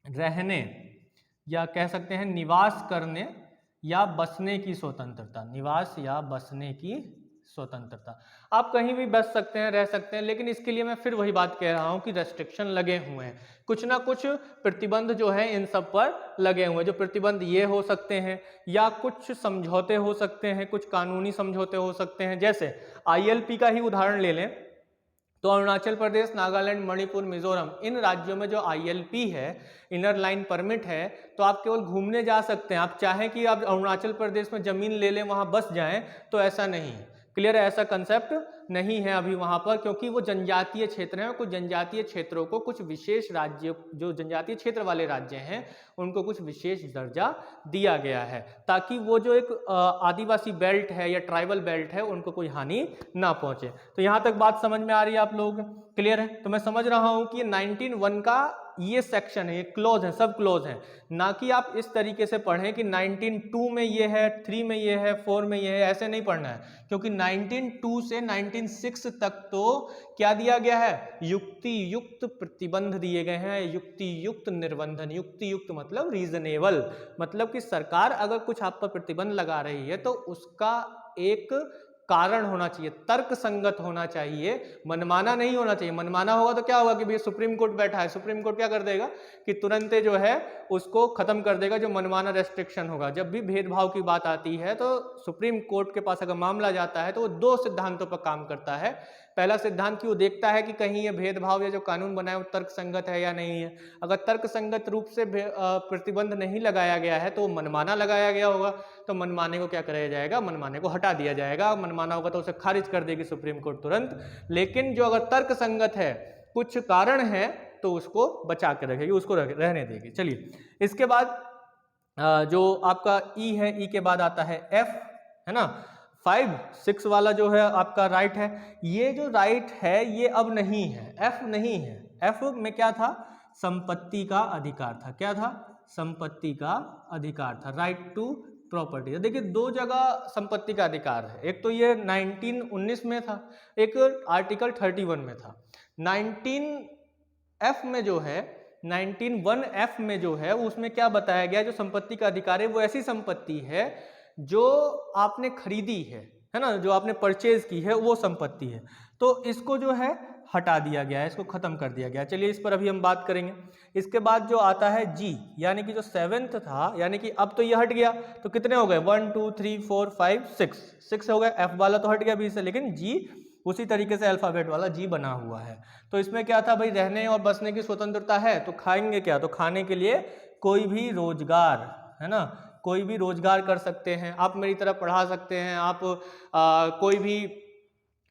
रहने या कह सकते हैं निवास करने या बसने की स्वतंत्रता, निवास या बसने की स्वतंत्रता। आप कहीं भी बस सकते हैं, रह सकते हैं, लेकिन इसके लिए मैं फिर वही बात कह रहा हूं कि रेस्ट्रिक्शन लगे हुए हैं, कुछ ना कुछ प्रतिबंध जो है इन सब पर लगे हुए हैं। जो प्रतिबंध ये हो सकते हैं या कुछ समझौते हो सकते हैं, कुछ कानूनी समझौते हो सकते हैं। जैसे ILP का ही उदाहरण ले लें तो अरुणाचल प्रदेश, नागालैंड, मणिपुर, मिजोरम, इन राज्यों में जो ILP है, इनर लाइन परमिट है, तो आप केवल घूमने जा सकते हैं। आप चाहें कि आप अरुणाचल प्रदेश में जमीन ले लें, वहां बस जाएं, तो ऐसा नहीं है। क्लियर है, ऐसा कंसेप्ट नहीं है अभी वहां पर, क्योंकि वो जनजातीय क्षेत्र हैं। कुछ जनजातीय क्षेत्रों को कुछ विशेष राज्य, जो जनजातीय क्षेत्र वाले राज्य हैं, उनको कुछ विशेष दर्जा दिया गया है, ताकि वो जो एक आदिवासी बेल्ट है या ट्राइबल बेल्ट है, उनको कोई हानि ना पहुंचे। तो यहां तक बात समझ में आ रही है आप लोग? क्लियर है? तो मैं समझ रहा हूं कि 19(1) का ये सेक्शन है, ये क्लोज है, सब क्लोज है, ना कि आप इस तरीके से पढ़ें कि 19(2) में ये है, 3 में ये है, 4 में ये है, ऐसे नहीं पढ़ना है। क्योंकि 19(2) से 19(6) तक तो क्या दिया गया है, युक्ति युक्त प्रतिबंध दिए गए हैं, युक्ति युक्त निर्बंधन। युक्ति युक्त मतलब रीजनेबल, मतलब कि सरकार अगर कुछ आप पर प्रतिबंध लगा रही है तो उसका एक कारण होना चाहिए, तर्क संगत होना चाहिए, मनमाना नहीं होना चाहिए। मनमाना होगा तो क्या होगा कि भैया सुप्रीम कोर्ट बैठा है, सुप्रीम कोर्ट क्या कर देगा कि तुरंत जो है उसको खत्म कर देगा, जो मनमाना रेस्ट्रिक्शन होगा। जब भी भेदभाव की बात आती है तो सुप्रीम कोर्ट के पास अगर मामला जाता है तो वो 2 सिद्धांतों पर काम करता है। पहला सिद्धांत कि वो देखता है कि कहीं ये भेदभाव या जो कानून बना है वो तर्क संगत है या नहीं है। अगर तर्क संगत रूप से प्रतिबंध नहीं लगाया गया है तो मनमाना लगाया गया होगा, तो मनमाने को क्या कराया जाएगा, मनमाने को हटा दिया जाएगा। मनमाना होगा तो उसे खारिज कर देगी सुप्रीम कोर्ट तुरंत। लेकिन जो अगर तर्क संगत है, कुछ कारण है, तो उसको बचा के रखेगी, उसको रहने देगी। चलिए इसके बाद जो आपका ई है, ई के बाद आता है एफ, है ना। 5, 6 वाला जो है आपका राइट है। ये जो राइट है ये अब नहीं है, एफ नहीं है। एफ में क्या था, संपत्ति का अधिकार था। क्या था, संपत्ति का अधिकार था, राइट टू प्रॉपर्टी। देखिए 2 जगह संपत्ति का अधिकार है, एक तो ये 1919 में था, एक आर्टिकल 31 में था। 19F में जो है, 19(1)F में जो है उसमें क्या बताया गया, जो संपत्ति का अधिकार है वो ऐसी संपत्ति है जो आपने खरीदी है ना, जो आपने परचेज की है, वो संपत्ति है। तो इसको जो है हटा दिया गया है, इसको खत्म कर दिया गया। चलिए इस पर अभी हम बात करेंगे। इसके बाद जो आता है जी, यानी कि जो 7th था, यानी कि अब तो ये हट गया, तो कितने हो गए, 1 2 3 4 5 6 हो गए। एफ वाला तो हट गया बीच से, लेकिन जी उसी तरीके से अल्फाबेट वाला जी बना हुआ है। तो इसमें क्या था भाई, रहने और बसने की स्वतंत्रता है, तो खाएंगे क्या, तो खाने के लिए कोई भी रोजगार, है ना, कोई भी रोजगार कर सकते हैं। आप मेरी तरह पढ़ा सकते हैं, आप कोई भी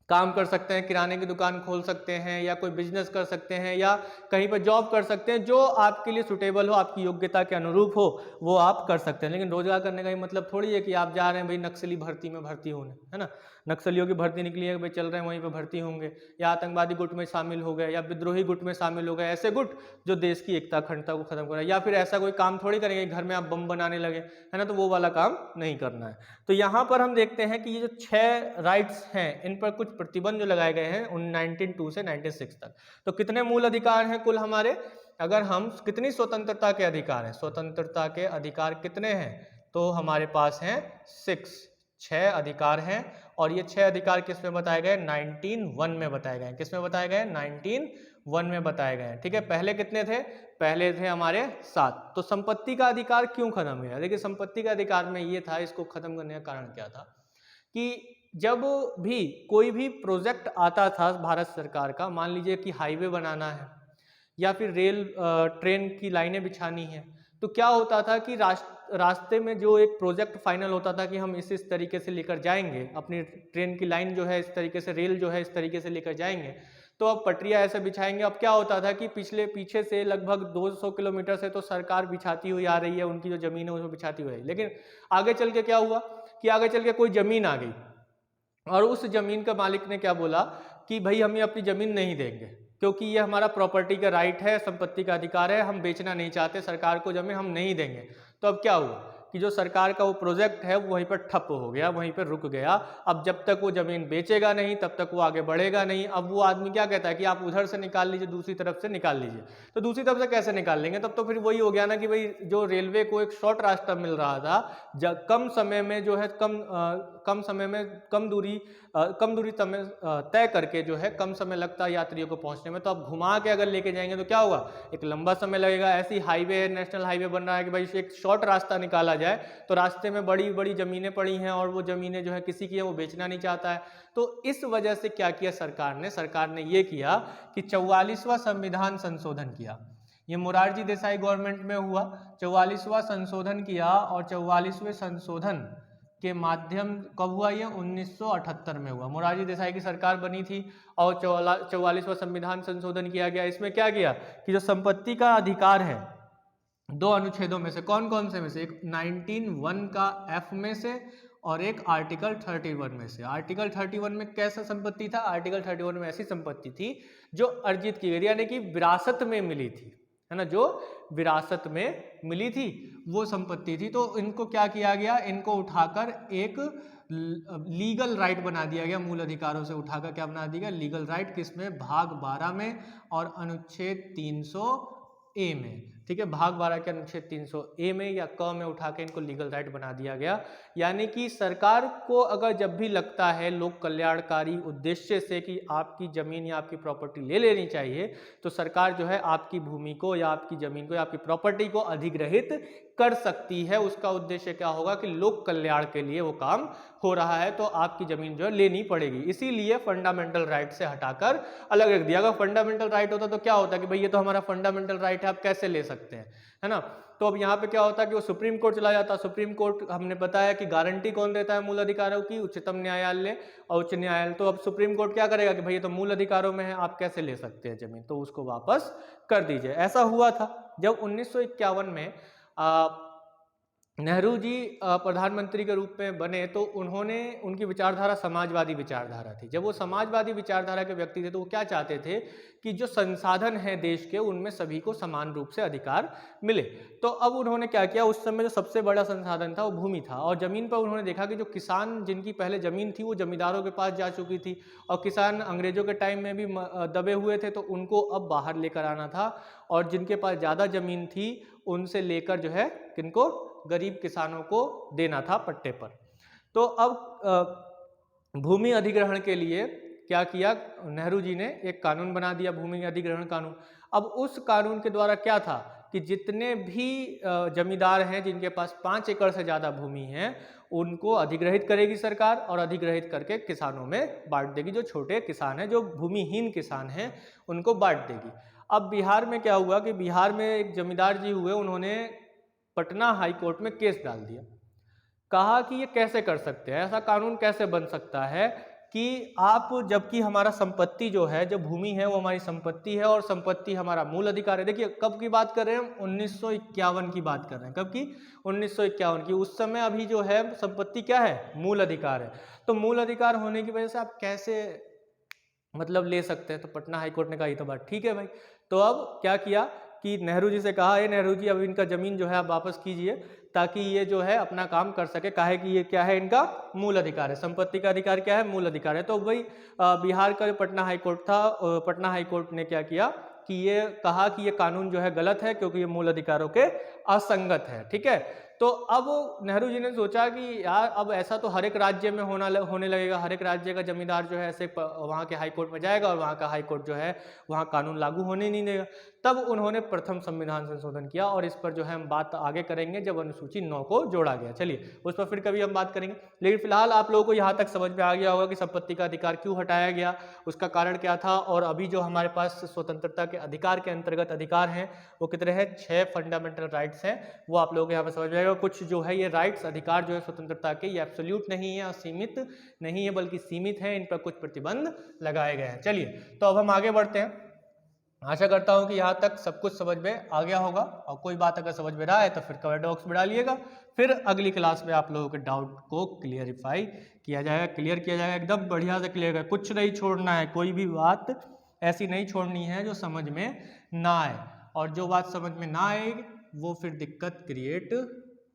काम कर सकते हैं, किराने की दुकान खोल सकते हैं, या कोई बिजनेस कर सकते हैं, या कहीं पर जॉब कर सकते हैं, जो आपके लिए सुटेबल हो, आपकी योग्यता के अनुरूप हो, वो आप कर सकते हैं। लेकिन रोजगार करने का ही मतलब थोड़ी है कि आप जा रहे हैं भाई नक्सली भर्ती में भर्ती होने, है ना, नक्सलियों की भर्ती निकली है भाई, चल रहे हैं वहीं पर भर्ती होंगे, या आतंकवादी गुट में शामिल हो गए, या विद्रोही गुट में शामिल हो गए, ऐसे गुट जो देश की एकता अखंडता को खत्म कर रहा है। या फिर ऐसा कोई काम थोड़ी करेंगे घर में आप बम बनाने लगे, है ना, तो वो वाला काम नहीं करना है। तो यहाँ पर हम देखते हैं कि ये जो 6 राइट्स हैं, इन पर कुछ प्रतिबंध जो लगाए गए हैं 19(2) से 19(6) तक। तो कितने मूल अधिकार हैं कुल हमारे, अगर हम कितनी स्वतंत्रता के अधिकार हैं, स्वतंत्रता के अधिकार कितने हैं, तो हमारे पास हैं 6 अधिकार हैं। और ये 6 अधिकार किस में बताए गए, 19(1) में बताए गए हैं। किस में बताए गए, 19(1) में बताए गए हैं। ठीक है, पहले कितने थे, पहले थे हमारे 7। तो संपत्ति का अधिकार क्यों खत्म हुआ, देखिए संपत्ति का अधिकार में ये था, इसको खत्म करने का कारण क्या था कि जब भी कोई भी प्रोजेक्ट आता था भारत सरकार का, मान लीजिए कि हाईवे बनाना है या फिर रेल ट्रेन की लाइनें बिछानी है, तो क्या होता था कि रास्ते में जो एक प्रोजेक्ट फाइनल होता था कि हम इस तरीके से लेकर जाएंगे, अपनी ट्रेन की लाइन जो है इस तरीके से, रेल जो है इस तरीके से लेकर जाएंगे, तो अब पटरियां ऐसे बिछाएंगे। अब क्या होता था कि पीछे से लगभग 200 किलोमीटर से तो सरकार बिछाती हुई आ रही है, उनकी जो जमीन है उसमें बिछाती हुई है, लेकिन आगे चल के क्या हुआ कि आगे चल के कोई जमीन आ गई और उस जमीन का मालिक ने क्या बोला कि भाई हम ये अपनी जमीन नहीं देंगे, क्योंकि ये हमारा प्रॉपर्टी का राइट है, संपत्ति का अधिकार है, हम बेचना नहीं चाहते, सरकार को जमीन हम नहीं देंगे। तो अब क्या हुआ कि जो सरकार का वो प्रोजेक्ट है वो वहीं पर ठप हो गया, वहीं पर रुक गया। अब जब तक वो जमीन बेचेगा नहीं तब तक वो आगे बढ़ेगा नहीं। अब वो आदमी क्या कहता है कि आप उधर से निकाल लीजिए, दूसरी तरफ से निकाल लीजिए। तो दूसरी तरफ से कैसे निकाल लेंगे? तब तो फिर वही हो गया ना कि भाई जो रेलवे को एक शॉर्ट रास्ता मिल रहा था, कम समय में जो है कम समय में कम दूरी तय करके जो है कम समय लगता है यात्रियों को पहुंचने में, तो अब घुमा के अगर लेके जाएंगे तो क्या होगा, एक लंबा समय लगेगा। ऐसी हाईवे है, नेशनल हाईवे बन रहा है कि भाई एक शॉर्ट रास्ता निकाला जाए, तो रास्ते में बड़ी बड़ी जमीनें पड़ी हैं और वो जमीनें जो है किसी की है वो बेचना नहीं चाहता है। तो इस वजह से क्या किया सरकार ने ये किया कि 44वां संविधान संशोधन किया। ये मोरारजी देसाई गवर्नमेंट में हुआ, 44वां संशोधन किया और 44वें संशोधन के माध्यम कब हुआ? ये 1978 में हुआ। मोरारजी देसाई की सरकार बनी थी और 44वां संविधान संशोधन किया गया। इसमें क्या किया कि जो संपत्ति का अधिकार है दो अनुच्छेदों में से, कौन कौन से में से, एक 19(1) का F में से और एक आर्टिकल 31 में से। आर्टिकल 31 में कैसा संपत्ति था? आर्टिकल 31 में ऐसी संपत्ति थी जो अर्जित की गई, यानी कि विरासत में मिली थी, है ना, जो विरासत में मिली थी वो संपत्ति थी। तो इनको क्या किया गया, इनको उठाकर एक लीगल राइट बना दिया गया, मूल अधिकारों से उठाकर क्या बना दिया गया, लीगल राइट। किसमें? भाग 12 में और अनुच्छेद 300A में। ठीक है, भाग 12 के अनुच्छेद 300A में या क में उठा के इनको लीगल राइट बना दिया गया। यानी कि सरकार को अगर जब भी लगता है लोक कल्याणकारी उद्देश्य से कि आपकी जमीन या आपकी प्रॉपर्टी ले लेनी चाहिए, तो सरकार जो है आपकी भूमि को या आपकी जमीन को या आपकी प्रॉपर्टी को अधिग्रहित कर सकती है। उसका उद्देश्य क्या होगा कि लोक कल्याण के लिए वो काम हो रहा है, तो आपकी जमीन जो है लेनी पड़ेगी। इसीलिए फंडामेंटल राइट से हटाकर अलग रख दिया। अगर फंडामेंटल राइट होता तो क्या होता कि भाई ये तो हमारा फंडामेंटल राइट है, आप कैसे ले सकते हैं, है ना। तो अब यहाँ पे क्या होता कि वो सुप्रीम कोर्ट चला जाता। सुप्रीम कोर्ट, हमने बताया कि गारंटी कौन देता है मूल अधिकारों की? उच्चतम न्यायालय और उच्च न्यायालय। तो अब सुप्रीम कोर्ट क्या करेगा कि भाई ये तो मूल अधिकारों में है, आप कैसे ले सकते हैं जमीन, तो उसको वापस कर दीजिए। ऐसा हुआ था जब 1951 में नेहरू जी प्रधानमंत्री के रूप में बने, तो उनकी विचारधारा समाजवादी विचारधारा थी। जब वो समाजवादी विचारधारा के व्यक्ति थे तो वो क्या चाहते थे कि जो संसाधन है देश के उनमें सभी को समान रूप से अधिकार मिले। तो अब उन्होंने क्या किया, उस समय जो सबसे बड़ा संसाधन था वो भूमि था, और जमीन पर उन्होंने देखा कि जो किसान जिनकी पहले जमीन थी वो जमींदारों के पास जा चुकी थी, और किसान अंग्रेजों के टाइम में भी दबे हुए थे, तो उनको अब बाहर लेकर आना था। और जिनके पास ज़्यादा जमीन थी उनसे लेकर जो है किनको, गरीब किसानों को देना था पट्टे पर। तो अब भूमि अधिग्रहण के लिए क्या किया, नेहरू जी ने एक कानून बना दिया, भूमि अधिग्रहण कानून। अब उस कानून के द्वारा क्या था कि जितने भी जमींदार हैं जिनके पास 5 एकड़ से ज़्यादा भूमि है उनको अधिग्रहित करेगी सरकार, और अधिग्रहित करके किसानों में बांट देगी। जो छोटे किसान हैं, जो भूमिहीन किसान हैं, उनको बांट देगी। अब बिहार में क्या हुआ कि बिहार में एक जमींदार जी हुए, उन्होंने पटना हाई कोर्ट में केस डाल दिया। कहा कि ये कैसे कर सकते हैं, ऐसा कानून कैसे बन सकता है कि आप, जबकि हमारा संपत्ति जो है, जो भूमि है वो हमारी संपत्ति है और संपत्ति हमारा मूल अधिकार है। देखिए कब की बात कर रहे हैं हम, 1951 की बात कर रहे हैं। कब की? 1951 की। उस समय अभी जो है संपत्ति क्या है, मूल अधिकार है। तो मूल अधिकार होने की वजह से आप कैसे मतलब ले सकते हैं। तो पटना हाईकोर्ट ने कहा ये तो बात ठीक है भाई। तो अब क्या किया कि नेहरू जी से कहा, ये नेहरू जी अब इनका जमीन जो है आप वापस कीजिए, ताकि ये जो है अपना काम कर सके। काहे कि ये क्या है, इनका मूल अधिकार है, संपत्ति का अधिकार क्या है, मूल अधिकार है। तो वही बिहार का जो पटना हाईकोर्ट था, पटना हाईकोर्ट ने क्या किया कि ये कहा कि ये कानून जो है गलत है, क्योंकि ये मूल अधिकारों के असंगत है। ठीक है, तो अब नेहरू जी ने सोचा कि यार अब ऐसा तो हर एक राज्य में होने लगेगा। हर एक राज्य का जमींदार जो है ऐसे वहाँ के हाई कोर्ट में जाएगा और वहाँ का हाई कोर्ट जो है वहाँ कानून लागू होने नहीं देगा। तब उन्होंने प्रथम संविधान संशोधन किया, और इस पर जो है हम बात आगे करेंगे जब अनुसूची 9 को जोड़ा गया। चलिए उस पर फिर कभी हम बात करेंगे, लेकिन फिलहाल आप लोगों को यहाँ तक समझ में आ गया होगा कि संपत्ति का अधिकार क्यों हटाया गया, उसका कारण क्या था, और अभी जो हमारे पास स्वतंत्रता के अधिकार के अंतर्गत अधिकार हैं वो कितने हैं, 6 फंडामेंटल राइट्स हैं, वो आप लोगों को यहाँ पर समझ में आएगा। जाएगा कुछ जो है ये राइट्स, अधिकार जो है स्वतंत्रता के, ये एब्सोल्यूट नहीं है, असीमित नहीं है, बल्कि सीमित है, इन पर कुछ प्रतिबंध लगाए गए हैं। चलिए तो अब हम आगे बढ़ते हैं। आशा करता हूं कि यहाँ तक सब कुछ समझ में आ गया होगा, और कोई बात अगर समझ में ना आए तो फिर कमेंट बॉक्स में डालिएगा, फिर अगली क्लास में आप लोगों के डाउट को क्लियरिफाई किया जाएगा, क्लियर किया जाएगा, एकदम बढ़िया से क्लियर कर, कुछ नहीं छोड़ना है, कोई भी बात ऐसी नहीं छोड़नी है जो समझ में ना आए, और जो बात समझ में ना आएगी वो फिर दिक्कत क्रिएट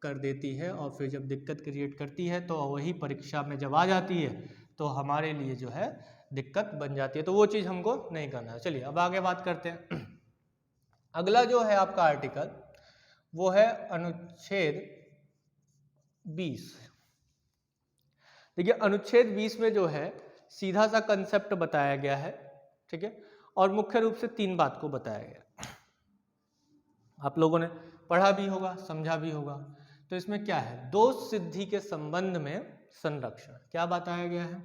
कर देती है, और फिर जब दिक्कत क्रिएट करती है तो वही परीक्षा में जब आ जाती है तो हमारे लिए जो है दिक्कत बन जाती है, तो वो चीज़ हमको नहीं करना है। चलिए अब आगे बात करते हैं। अगला जो है आपका आर्टिकल वो है अनुच्छेद 20। देखिए अनुच्छेद 20 में जो है सीधा सा कंसेप्ट बताया गया है, ठीक है, और मुख्य रूप से 3 बात को बताया गया, आप लोगों ने पढ़ा भी होगा, समझा भी होगा। तो इसमें क्या है, दोष सिद्धि के संबंध में संरक्षण, क्या बताया गया है,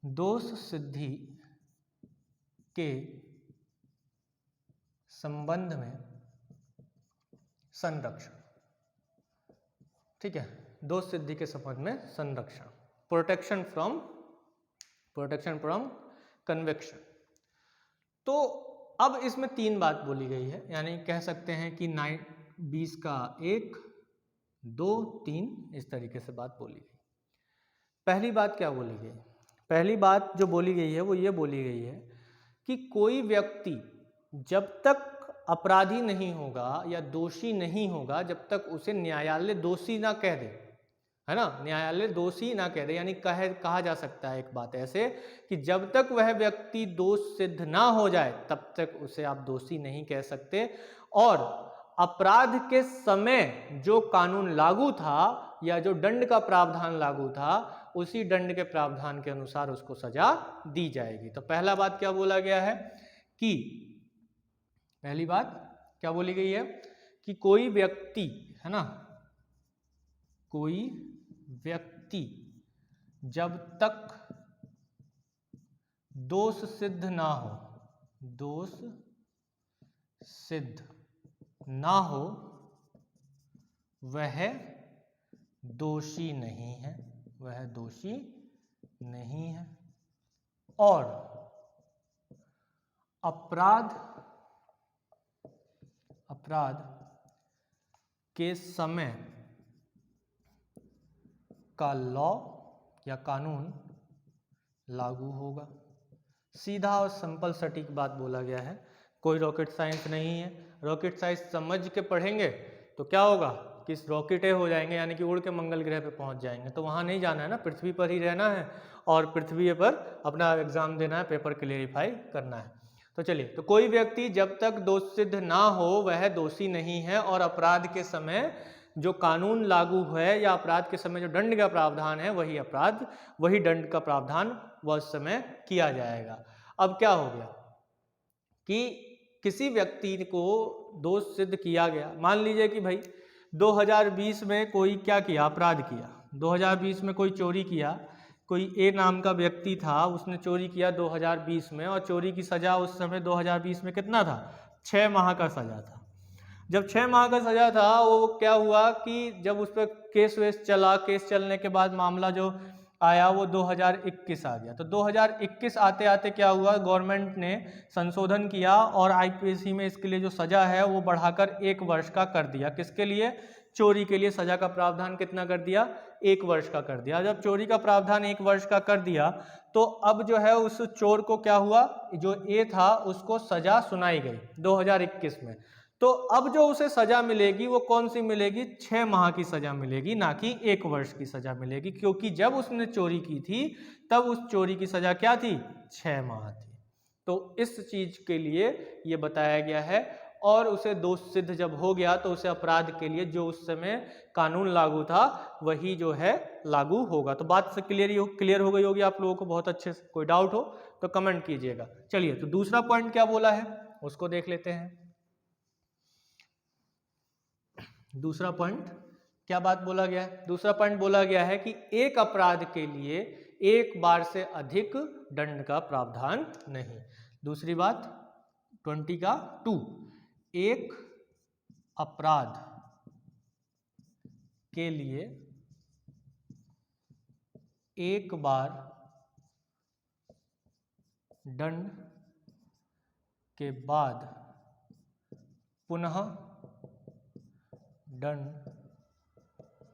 दोष सिद्धि के संबंध में संरक्षण, ठीक है, दोष सिद्धि के संबंध में संरक्षण, प्रोटेक्शन फ्रॉम कन्विक्शन। तो अब इसमें 3 बात बोली गई है, यानी कह सकते हैं कि 20 का 1, 2, 3 इस तरीके से बात बोली गई। पहली बात क्या बोली गई, पहली बात जो बोली गई है वो ये बोली गई है कि कोई व्यक्ति जब तक अपराधी नहीं होगा या दोषी नहीं होगा, जब तक उसे न्यायालय दोषी ना कह दे, है ना, न्यायालय दोषी ना कह दे, यानी कहा जा सकता है एक बात ऐसे कि जब तक वह व्यक्ति दोष सिद्ध ना हो जाए तब तक उसे आप दोषी नहीं कह सकते, और अपराध के समय जो कानून लागू था या जो दंड का प्रावधान लागू था उसी दंड के प्रावधान के अनुसार उसको सजा दी जाएगी। तो पहला बात क्या बोला गया है कि पहली बात क्या बोली गई है कि कोई व्यक्ति, है ना, कोई व्यक्ति जब तक दोष सिद्ध ना हो, दोष सिद्ध ना हो वह दोषी नहीं है, वह दोषी नहीं है, और अपराध के समय का लॉ या कानून लागू होगा। सीधा और सिंपल सटीक बात बोला गया है, कोई रॉकेट साइंस नहीं है। रॉकेट साइंस समझ के पढ़ेंगे तो क्या होगा कि रॉकेटें हो जाएंगे, यानी कि उड़ के मंगल ग्रह पे पहुंच जाएंगे, तो वहां नहीं जाना है ना, पृथ्वी पर ही रहना है और पृथ्वी पर अपना एग्जाम देना है, पेपर क्लियरिफाई करना है। तो चलिए, तो कोई व्यक्ति जब तक दोष सिद्ध ना हो वह दोषी नहीं है, और अपराध के समय जो कानून लागू है या अपराध के समय जो दंड का प्रावधान है वही दंड का प्रावधान वह उस समय किया जाएगा। अब क्या हो गया कि किसी व्यक्ति को दोष सिद्ध किया गया, मान लीजिए कि भाई 2020 में कोई क्या किया, अपराध किया, 2020 में कोई चोरी किया, कोई ए नाम का व्यक्ति था, उसने चोरी किया 2020 में, और चोरी की सजा उस समय 2020 में कितना था, 6 माह का सजा था। जब 6 माह का सजा था, वो क्या हुआ कि जब उस पर केस वेस चला, केस चलने के बाद मामला जो आया वो 2021 आ गया। तो 2021 आते आते क्या हुआ, गवर्नमेंट ने संशोधन किया और आईपीसी में इसके लिए जो सजा है वो बढ़ाकर 1 वर्ष का कर दिया। किसके लिए, चोरी के लिए सजा का प्रावधान कितना कर दिया, 1 वर्ष का कर दिया। जब चोरी का प्रावधान 1 वर्ष का कर दिया तो अब जो है उस चोर को क्या हुआ, जो ए था उसको सजा सुनाई गई 2021 में। तो अब जो उसे सजा मिलेगी वो कौन सी मिलेगी, 6 माह की सजा मिलेगी, ना कि 1 वर्ष की सजा मिलेगी, क्योंकि जब उसने चोरी की थी तब उस चोरी की सजा क्या थी, 6 माह थी। तो इस चीज के लिए ये बताया गया है, और उसे दोष सिद्ध जब हो गया तो उसे अपराध के लिए जो उस समय कानून लागू था वही जो है लागू होगा। तो बात से क्लियर हो गई होगी आप लोगों को बहुत अच्छे से। कोई डाउट हो तो कमेंट कीजिएगा। चलिए, तो दूसरा पॉइंट क्या बोला है उसको देख लेते हैं। दूसरा पॉइंट क्या बात बोला गया है, दूसरा पॉइंट बोला गया है कि एक अपराध के लिए 1 बार से अधिक दंड का प्रावधान नहीं। दूसरी बात 20 का 2, एक अपराध के लिए एक बार दंड के बाद पुनः दंड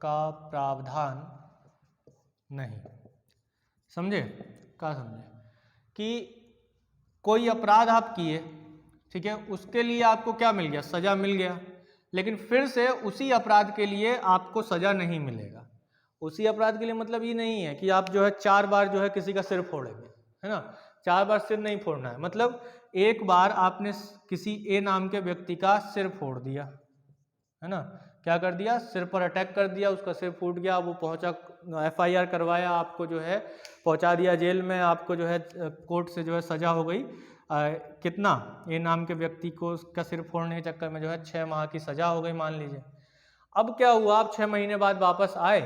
का प्रावधान नहीं। समझे? क्या समझे? कि कोई अपराध आप किए, ठीक है, उसके लिए आपको क्या मिल गया? सजा मिल गया, लेकिन फिर से उसी अपराध के लिए आपको सजा नहीं मिलेगा। उसी अपराध के लिए मतलब ये नहीं है कि आप जो है 4 बार जो है किसी का सिर फोड़ेंगे, है ना। 4 बार सिर नहीं फोड़ना है, मतलब एक बार आपने किसी ए नाम के व्यक्ति का सिर फोड़ दिया, है ना, क्या कर दिया? सिर पर अटैक कर दिया, उसका सिर फूट गया, वो पहुंचा, FIR करवाया, आपको जो है पहुंचा दिया जेल में, आपको जो है कोर्ट से जो है सजा हो गई। कितना? ए नाम के व्यक्ति को उसका सिर फोड़ने के चक्कर में जो है 6 माह की सजा हो गई, मान लीजिए। अब क्या हुआ? आप 6 महीने बाद वापस आए,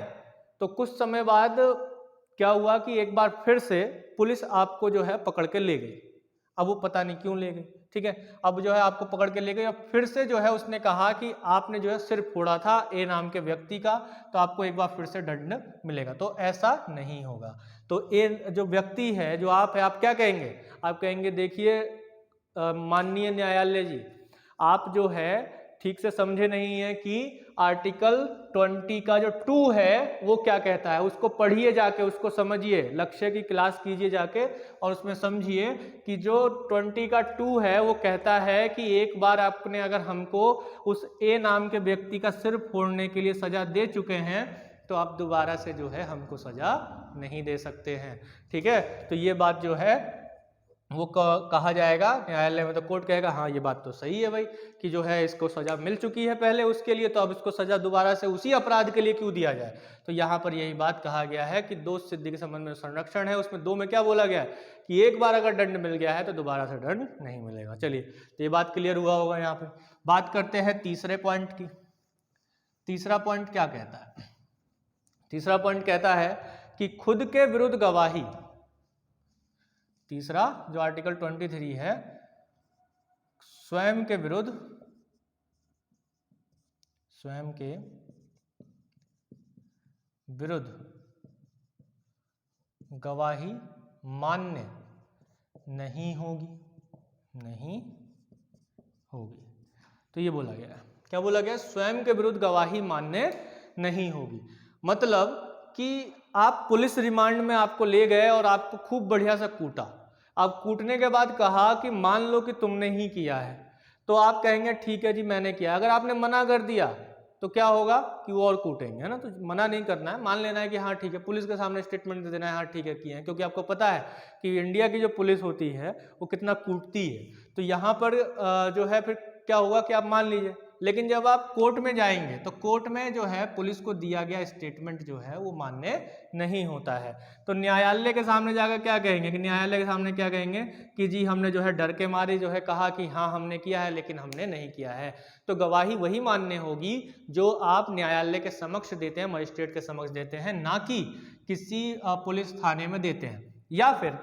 तो कुछ समय बाद क्या हुआ कि एक बार फिर से पुलिस आपको जो है पकड़ के ले गई। अब वो पता नहीं क्यों ले गई, ठीक है। अब जो है आपको पकड़ के ले गई, अब फिर से जो है उसने कहा कि आपने जो है सिर फोड़ा था ए नाम के व्यक्ति का, तो आपको एक बार फिर से दंड मिलेगा। तो ऐसा नहीं होगा। तो ए जो व्यक्ति है, जो आप है, आप क्या कहेंगे? आप कहेंगे देखिए माननीय न्यायालय जी, आप जो है ठीक से समझे नहीं है कि आर्टिकल 20 का जो 2 है वो क्या कहता है। उसको पढ़िए जाके, उसको समझिए, लक्ष्य की क्लास कीजिए जाके और उसमें समझिए कि जो 20 का 2 है वो कहता है कि एक बार आपने अगर हमको उस ए नाम के व्यक्ति का सिर फोड़ने के लिए सजा दे चुके हैं तो आप दोबारा से जो है हमको सजा नहीं दे सकते हैं, ठीक है। तो ये बात जो है वो कहा जाएगा न्यायालय में, तो कोर्ट कहेगा हाँ ये बात तो सही है भाई, कि जो है इसको सजा मिल चुकी है पहले उसके लिए, तो अब इसको सजा दोबारा से उसी अपराध के लिए क्यों दिया जाए। तो यहाँ पर यही बात कहा गया है कि दोष सिद्धि के संबंध में संरक्षण है, उसमें 2 में क्या बोला गया है कि एक बार अगर दंड मिल गया है तो दोबारा से दंड नहीं मिलेगा। चलिए, तो ये बात क्लियर हुआ होगा। यहाँ पे बात करते हैं तीसरे पॉइंट की। तीसरा पॉइंट क्या कहता है? तीसरा पॉइंट कहता है कि खुद के विरुद्ध गवाही। तीसरा जो आर्टिकल 23 है, स्वयं के विरुद्ध गवाही मान्य नहीं होगी। तो ये बोला गया है, क्या बोला गया? स्वयं के विरुद्ध गवाही मान्य नहीं होगी। मतलब कि आप पुलिस रिमांड में आपको ले गए और आपको खूब बढ़िया से कूटा। अब कूटने के बाद कहा कि मान लो कि तुमने ही किया है, तो आप कहेंगे ठीक है जी मैंने किया। अगर आपने मना कर दिया तो क्या होगा कि वो और कूटेंगे, है ना। तो मना नहीं करना है, मान लेना है कि हाँ ठीक है, पुलिस के सामने स्टेटमेंट दे देना है हाँ ठीक है किए हैं, क्योंकि आपको पता है कि इंडिया की जो पुलिस होती है वो कितना कूटती है। तो यहाँ पर जो है फिर क्या होगा कि आप मान लीजिए, लेकिन जब आप कोर्ट में जाएंगे तो कोर्ट में जो है पुलिस को दिया गया स्टेटमेंट जो है वो मान्य नहीं होता है। तो न्यायालय के सामने जाकर क्या कहेंगे कि न्यायालय के सामने क्या कहेंगे कि जी हमने जो है डर के मारे जो है कहा कि हाँ हमने किया है, लेकिन हमने नहीं किया है। तो गवाही वही मान्य होगी जो आप न्यायालय के समक्ष देते हैं, मजिस्ट्रेट के समक्ष देते हैं, ना कि किसी पुलिस थाने में देते हैं, या फिर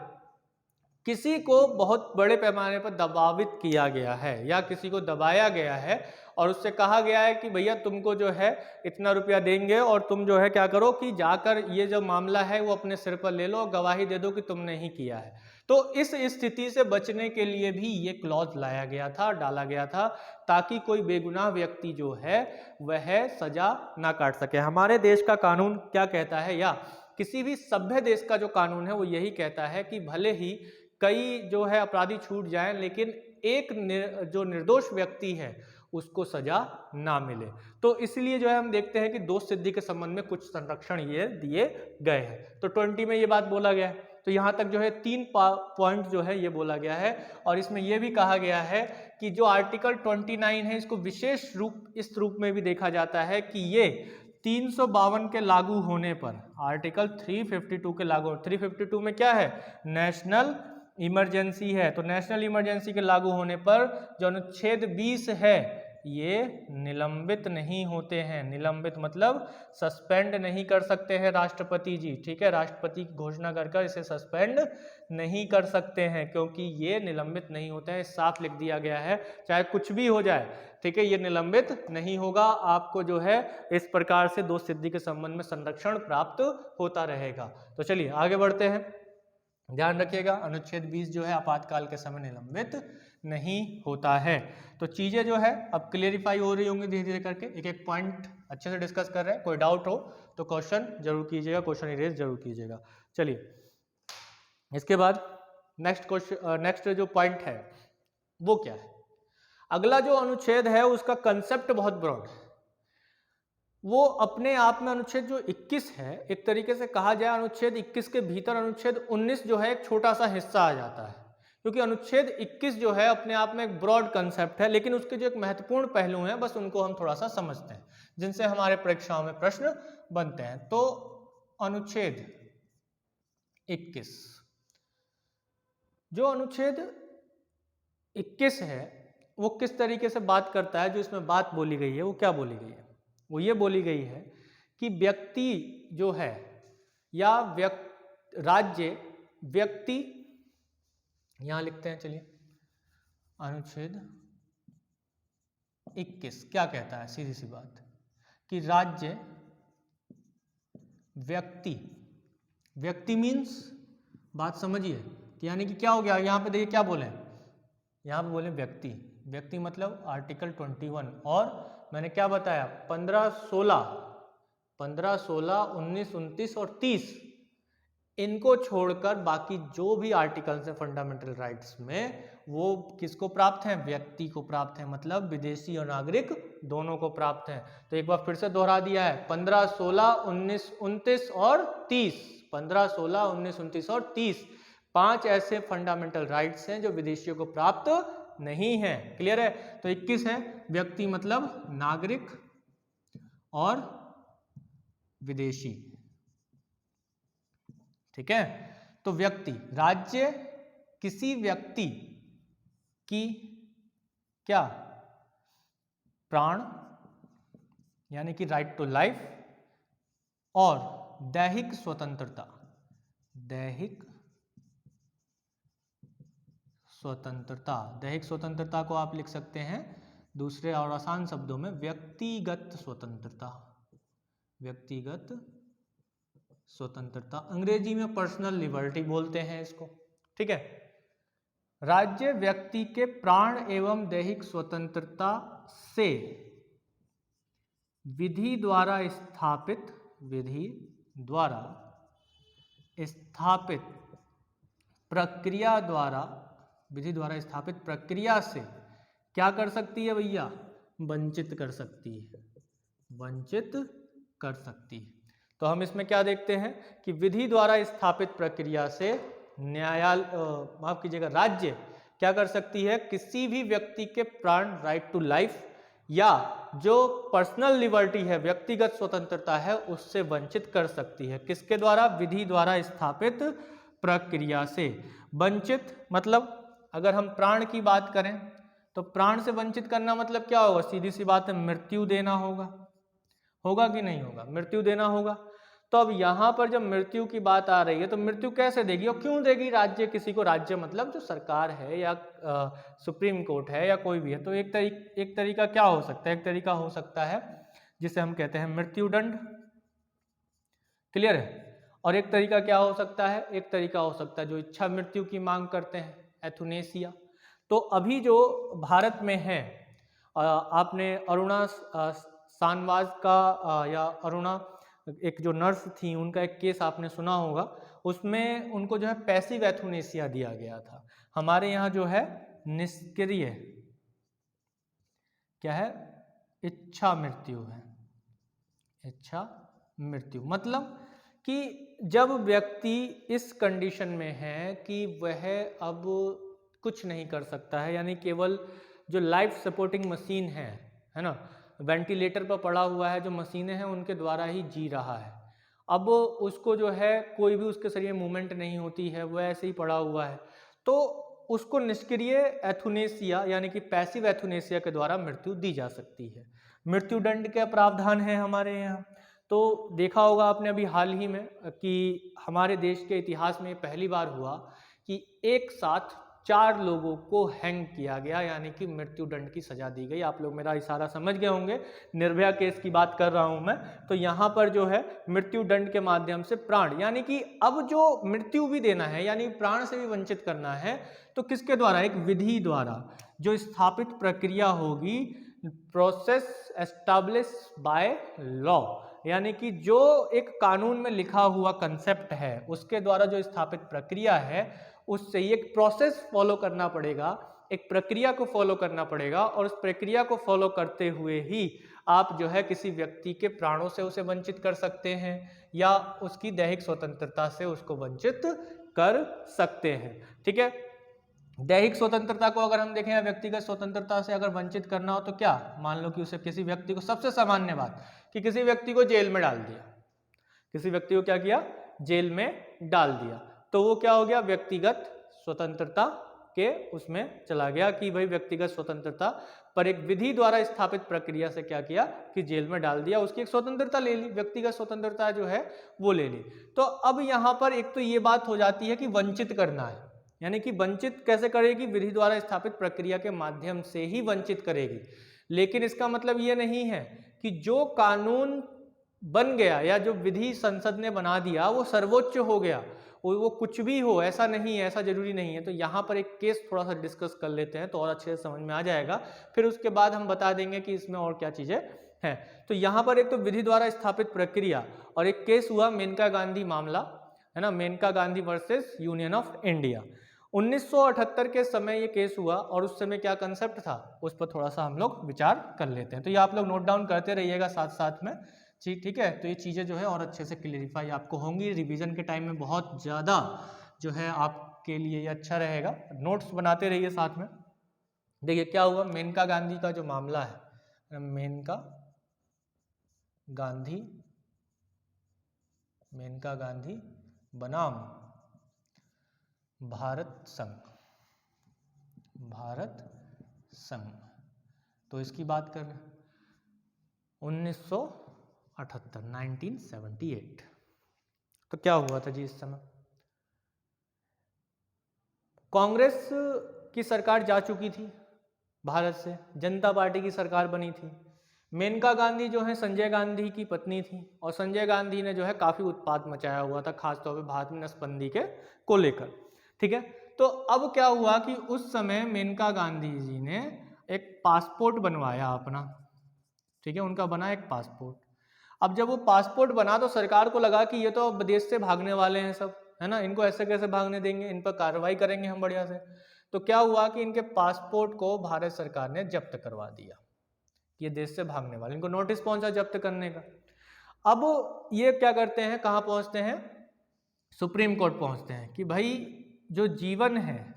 किसी को बहुत बड़े पैमाने पर दबावित किया गया है या किसी को दबाया गया है और उससे कहा गया है कि भैया तुमको जो है इतना रुपया देंगे और तुम जो है क्या करो कि जाकर ये जो मामला है वो अपने सिर पर ले लो, गवाही दे दो कि तुमने ही किया है। तो इस स्थिति से बचने के लिए भी ये क्लॉज लाया गया था, डाला गया था, ताकि कोई बेगुनाह व्यक्ति जो है वह सजा ना काट सके। हमारे देश का कानून क्या कहता है, या किसी भी सभ्य देश का जो कानून है वो यही कहता है कि भले ही कई जो है अपराधी छूट जाएं, लेकिन एक जो निर्दोष व्यक्ति है उसको सजा ना मिले। तो इसलिए जो है हम देखते हैं कि दोष सिद्धि के संबंध में कुछ संरक्षण ये दिए गए हैं। तो 20 में ये बात बोला गया है। तो यहाँ तक जो है 3 पॉइंट जो है ये बोला गया है, और इसमें यह भी कहा गया है कि जो आर्टिकल 29 है इसको विशेष रूप इस रूप में भी देखा जाता है कि ये 352 के लागू होने पर, आर्टिकल 352 के लागू, 352 में क्या है, नेशनल इमरजेंसी है। तो नेशनल इमरजेंसी के लागू होने पर जो अनुच्छेद 20 है ये निलंबित नहीं होते हैं। निलंबित मतलब सस्पेंड नहीं कर सकते हैं राष्ट्रपति जी, ठीक है, राष्ट्रपति की घोषणा कर इसे सस्पेंड नहीं कर सकते हैं, क्योंकि ये निलंबित नहीं होते हैं। साफ लिख दिया गया है, चाहे कुछ भी हो जाए, ठीक है, ये निलंबित नहीं होगा। आपको जो है इस प्रकार से दोष सिद्धि के संबंध में संरक्षण प्राप्त होता रहेगा। तो चलिए आगे बढ़ते हैं। ध्यान रखिएगा, अनुच्छेद 20 जो है आपातकाल के समय निलंबित नहीं होता है। तो चीजें जो है अब क्लियरिफाई हो रही होंगी धीरे धीरे करके, एक एक पॉइंट अच्छे से डिस्कस कर रहे हैं। कोई डाउट हो तो क्वेश्चन जरूर कीजिएगा, क्वेश्चन इरेज जरूर कीजिएगा। चलिए इसके बाद नेक्स्ट जो पॉइंट है वो क्या है। अगला जो अनुच्छेद है उसका कंसेप्ट बहुत ब्रॉड है। वो अपने आप में अनुच्छेद जो 21 है, एक तरीके से कहा जाए अनुच्छेद 21 के भीतर अनुच्छेद 19 जो है एक छोटा सा हिस्सा आ जाता है, क्योंकि अनुच्छेद 21 जो है अपने आप में एक ब्रॉड कंसेप्ट है, लेकिन उसके जो एक महत्वपूर्ण पहलू हैं बस उनको हम थोड़ा सा समझते हैं, जिनसे हमारे परीक्षाओं में प्रश्न बनते हैं। तो अनुच्छेद 21, जो अनुच्छेद 21 है वो किस तरीके से बात करता है, जो इसमें बात बोली गई है वो क्या बोली गई है, वो ये बोली गई है कि व्यक्ति जो है या राज्य व्यक्ति, यहां लिखते हैं, चलिए अनुच्छेद 21 क्या कहता है, सीधी सी बात कि राज्य व्यक्ति मीन्स, बात समझिए कि यानी कि क्या हो गया, यहां पे देखिए क्या बोले, यहां पे बोले व्यक्ति मतलब आर्टिकल 21, और मैंने क्या बताया 15, 16, 19, 29 और 30, इनको छोड़कर बाकी जो भी आर्टिकल्स हैं फंडामेंटल राइट्स में वो किसको प्राप्त हैं, व्यक्ति को प्राप्त हैं, मतलब विदेशी और नागरिक दोनों को प्राप्त हैं। तो एक बार फिर से दोहरा दिया है, 15, 16, 19, 29 और 30, 15, 16, 19, 29 और 30, 5 ऐसे फंडामेंटल राइट्स हैं जो विदेशियों को प्राप्त नहीं है। क्लियर है। तो 21 है व्यक्ति मतलब नागरिक और विदेशी, ठीक है। तो व्यक्ति, राज्य किसी व्यक्ति की क्या, प्राण यानी कि राइट टू लाइफ, और दैहिक स्वतंत्रता दैहिक स्वतंत्रता को आप लिख सकते हैं दूसरे और आसान शब्दों में व्यक्तिगत स्वतंत्रता, अंग्रेजी में पर्सनल लिबर्टी बोलते हैं इसको, ठीक है। राज्य व्यक्ति के प्राण एवं दैहिक स्वतंत्रता से विधि द्वारा स्थापित प्रक्रिया से क्या कर सकती है भैया, वंचित कर सकती है। तो हम इसमें क्या देखते हैं कि विधि द्वारा स्थापित प्रक्रिया से राज्य क्या कर सकती है, किसी भी व्यक्ति के प्राण राइट टू लाइफ या जो पर्सनल लिबर्टी है, व्यक्तिगत स्वतंत्रता है, उससे वंचित कर सकती है। किसके द्वारा, विधि द्वारा स्थापित प्रक्रिया से। वंचित मतलब अगर हम प्राण की बात करें तो प्राण से वंचित करना मतलब क्या होगा, सीधी सी बात है, मृत्यु देना होगा कि नहीं होगा, मृत्यु देना होगा। तो अब यहां पर जब मृत्यु की बात आ रही है तो मृत्यु कैसे देगी और क्यों देगी राज्य किसी को, राज्य मतलब जो सरकार है या सुप्रीम कोर्ट है या कोई भी है। तो एक तरीका क्या हो सकता है, एक तरीका हो सकता है जिसे हम कहते हैं मृत्युदंड, क्लियर है। और एक तरीका क्या हो सकता है, एक तरीका हो सकता है जो इच्छा मृत्यु की मांग करते हैं, एथुनेसिया। तो अभी जो भारत में है, आपने अरुणा सानवाज का या अरुणा एक जो नर्स थी उनका एक केस आपने सुना होगा, उसमें उनको जो है पैसिव एथुनेसिया दिया गया था। हमारे यहाँ जो है निष्क्रिय क्या है, इच्छा मृत्यु है। इच्छा मृत्यु मतलब कि जब व्यक्ति इस कंडीशन में है कि वह अब कुछ नहीं कर सकता है, यानी केवल जो लाइफ सपोर्टिंग मशीन है ना, वेंटिलेटर पर पड़ा हुआ है, जो मशीनें हैं उनके द्वारा ही जी रहा है। अब उसको जो है कोई भी उसके शरीर में मूवमेंट नहीं होती है, वह ऐसे ही पड़ा हुआ है। तो उसको निष्क्रिय एथुनेसिया यानी कि पैसिव एथुनेसिया के द्वारा मृत्यु दी जा सकती है। मृत्युदंड के प्रावधान है हमारे यहाँ। तो देखा होगा आपने अभी हाल ही में कि हमारे देश के इतिहास में पहली बार हुआ कि एक साथ 4 लोगों को हैंग किया गया, यानी कि मृत्युदंड की सजा दी गई। आप लोग मेरा इशारा समझ गए होंगे, निर्भया केस की बात कर रहा हूं मैं। तो यहाँ पर जो है मृत्युदंड के माध्यम से प्राण, यानी कि अब जो मृत्यु भी देना है यानी प्राण से भी वंचित करना है, तो किसके द्वारा? एक विधि द्वारा जो स्थापित प्रक्रिया होगी, प्रोसेस एस्टैब्लिश बाय लॉ, यानी कि जो एक कानून में लिखा हुआ कंसेप्ट है उसके द्वारा जो स्थापित प्रक्रिया है, उससे एक प्रोसेस फॉलो करना पड़ेगा, एक प्रक्रिया को फॉलो करना पड़ेगा, और उस प्रक्रिया को फॉलो करते हुए ही आप जो है किसी व्यक्ति के प्राणों से उसे वंचित कर सकते हैं या उसकी दैहिक स्वतंत्रता से उसको वंचित कर सकते हैं। ठीक है, दैहिक स्वतंत्रता को अगर हम देखें या व्यक्तिगत स्वतंत्रता से अगर वंचित करना हो तो क्या, मान लो कि उसे किसी व्यक्ति को, सबसे सामान्य बात कि किसी व्यक्ति को जेल में डाल दिया, किसी व्यक्ति को क्या किया? जेल में डाल दिया, तो वो क्या हो गया? व्यक्तिगत स्वतंत्रता के उसमें चला गया कि भाई व्यक्तिगत स्वतंत्रता पर एक विधि द्वारा स्थापित प्रक्रिया से क्या किया कि जेल में डाल दिया, उसकी एक स्वतंत्रता ले ली, व्यक्तिगत स्वतंत्रता जो है वो ले ली। तो अब यहाँ पर एक तो ये बात हो जाती है कि वंचित करना है, यानी कि वंचित कैसे करेगी? विधि द्वारा स्थापित प्रक्रिया के माध्यम से ही वंचित करेगी। लेकिन इसका मतलब ये नहीं है कि जो कानून बन गया या जो विधि संसद ने बना दिया वो सर्वोच्च हो गया, वो कुछ भी हो, ऐसा नहीं है, ऐसा जरूरी नहीं है। तो यहाँ पर एक केस थोड़ा सा डिस्कस कर लेते हैं तो और अच्छे से समझ में आ जाएगा, फिर उसके बाद हम बता देंगे कि इसमें और क्या चीजें हैं। तो यहाँ पर एक तो विधि द्वारा स्थापित प्रक्रिया, और एक केस हुआ मेनका गांधी मामला, है ना, Maneka Gandhi versus Union of India. 1978 के समय ये केस हुआ, और उस समय क्या कंसेप्ट था उस पर थोड़ा सा हम लोग विचार कर लेते हैं। तो ये आप लोग नोट डाउन करते रहिएगा साथ साथ में, ठीक है। तो ये चीज़ें जो है और अच्छे से क्लियरिफाई आपको होंगी, रिवीजन के टाइम में बहुत ज़्यादा जो है आपके लिए ये अच्छा रहेगा, नोट्स बनाते रहिए साथ में। देखिए क्या हुआ, मेनका गांधी का जो मामला है, मेनका गांधी बनाम भारत संघ, तो इसकी बात कर 1978। तो क्या हुआ था जी? इस समय कांग्रेस की सरकार जा चुकी थी भारत से, जनता पार्टी की सरकार बनी थी। मेनका गांधी जो है संजय गांधी की पत्नी थी, और संजय गांधी ने जो है काफी उत्पात मचाया हुआ था, खासतौर पे भारत में नसबंदी के को लेकर। ठीक है, तो अब क्या हुआ कि उस समय मेनका गांधी जी ने एक पासपोर्ट बनवाया अपना, ठीक है, उनका बना एक पासपोर्ट। अब जब वो पासपोर्ट बना तो सरकार को लगा कि ये तो विदेश से भागने वाले हैं सब, है ना, इनको ऐसे कैसे भागने देंगे, इन पर कार्रवाई करेंगे हम बढ़िया से। तो क्या हुआ कि इनके पासपोर्ट को भारत सरकार ने जब्त करवा दिया, ये देश से भागने वाले, इनको नोटिस पहुंचा जब्त करने का। अब ये क्या करते हैं, कहाँ पहुंचते हैं? सुप्रीम कोर्ट पहुंचते हैं कि भाई जो जीवन है,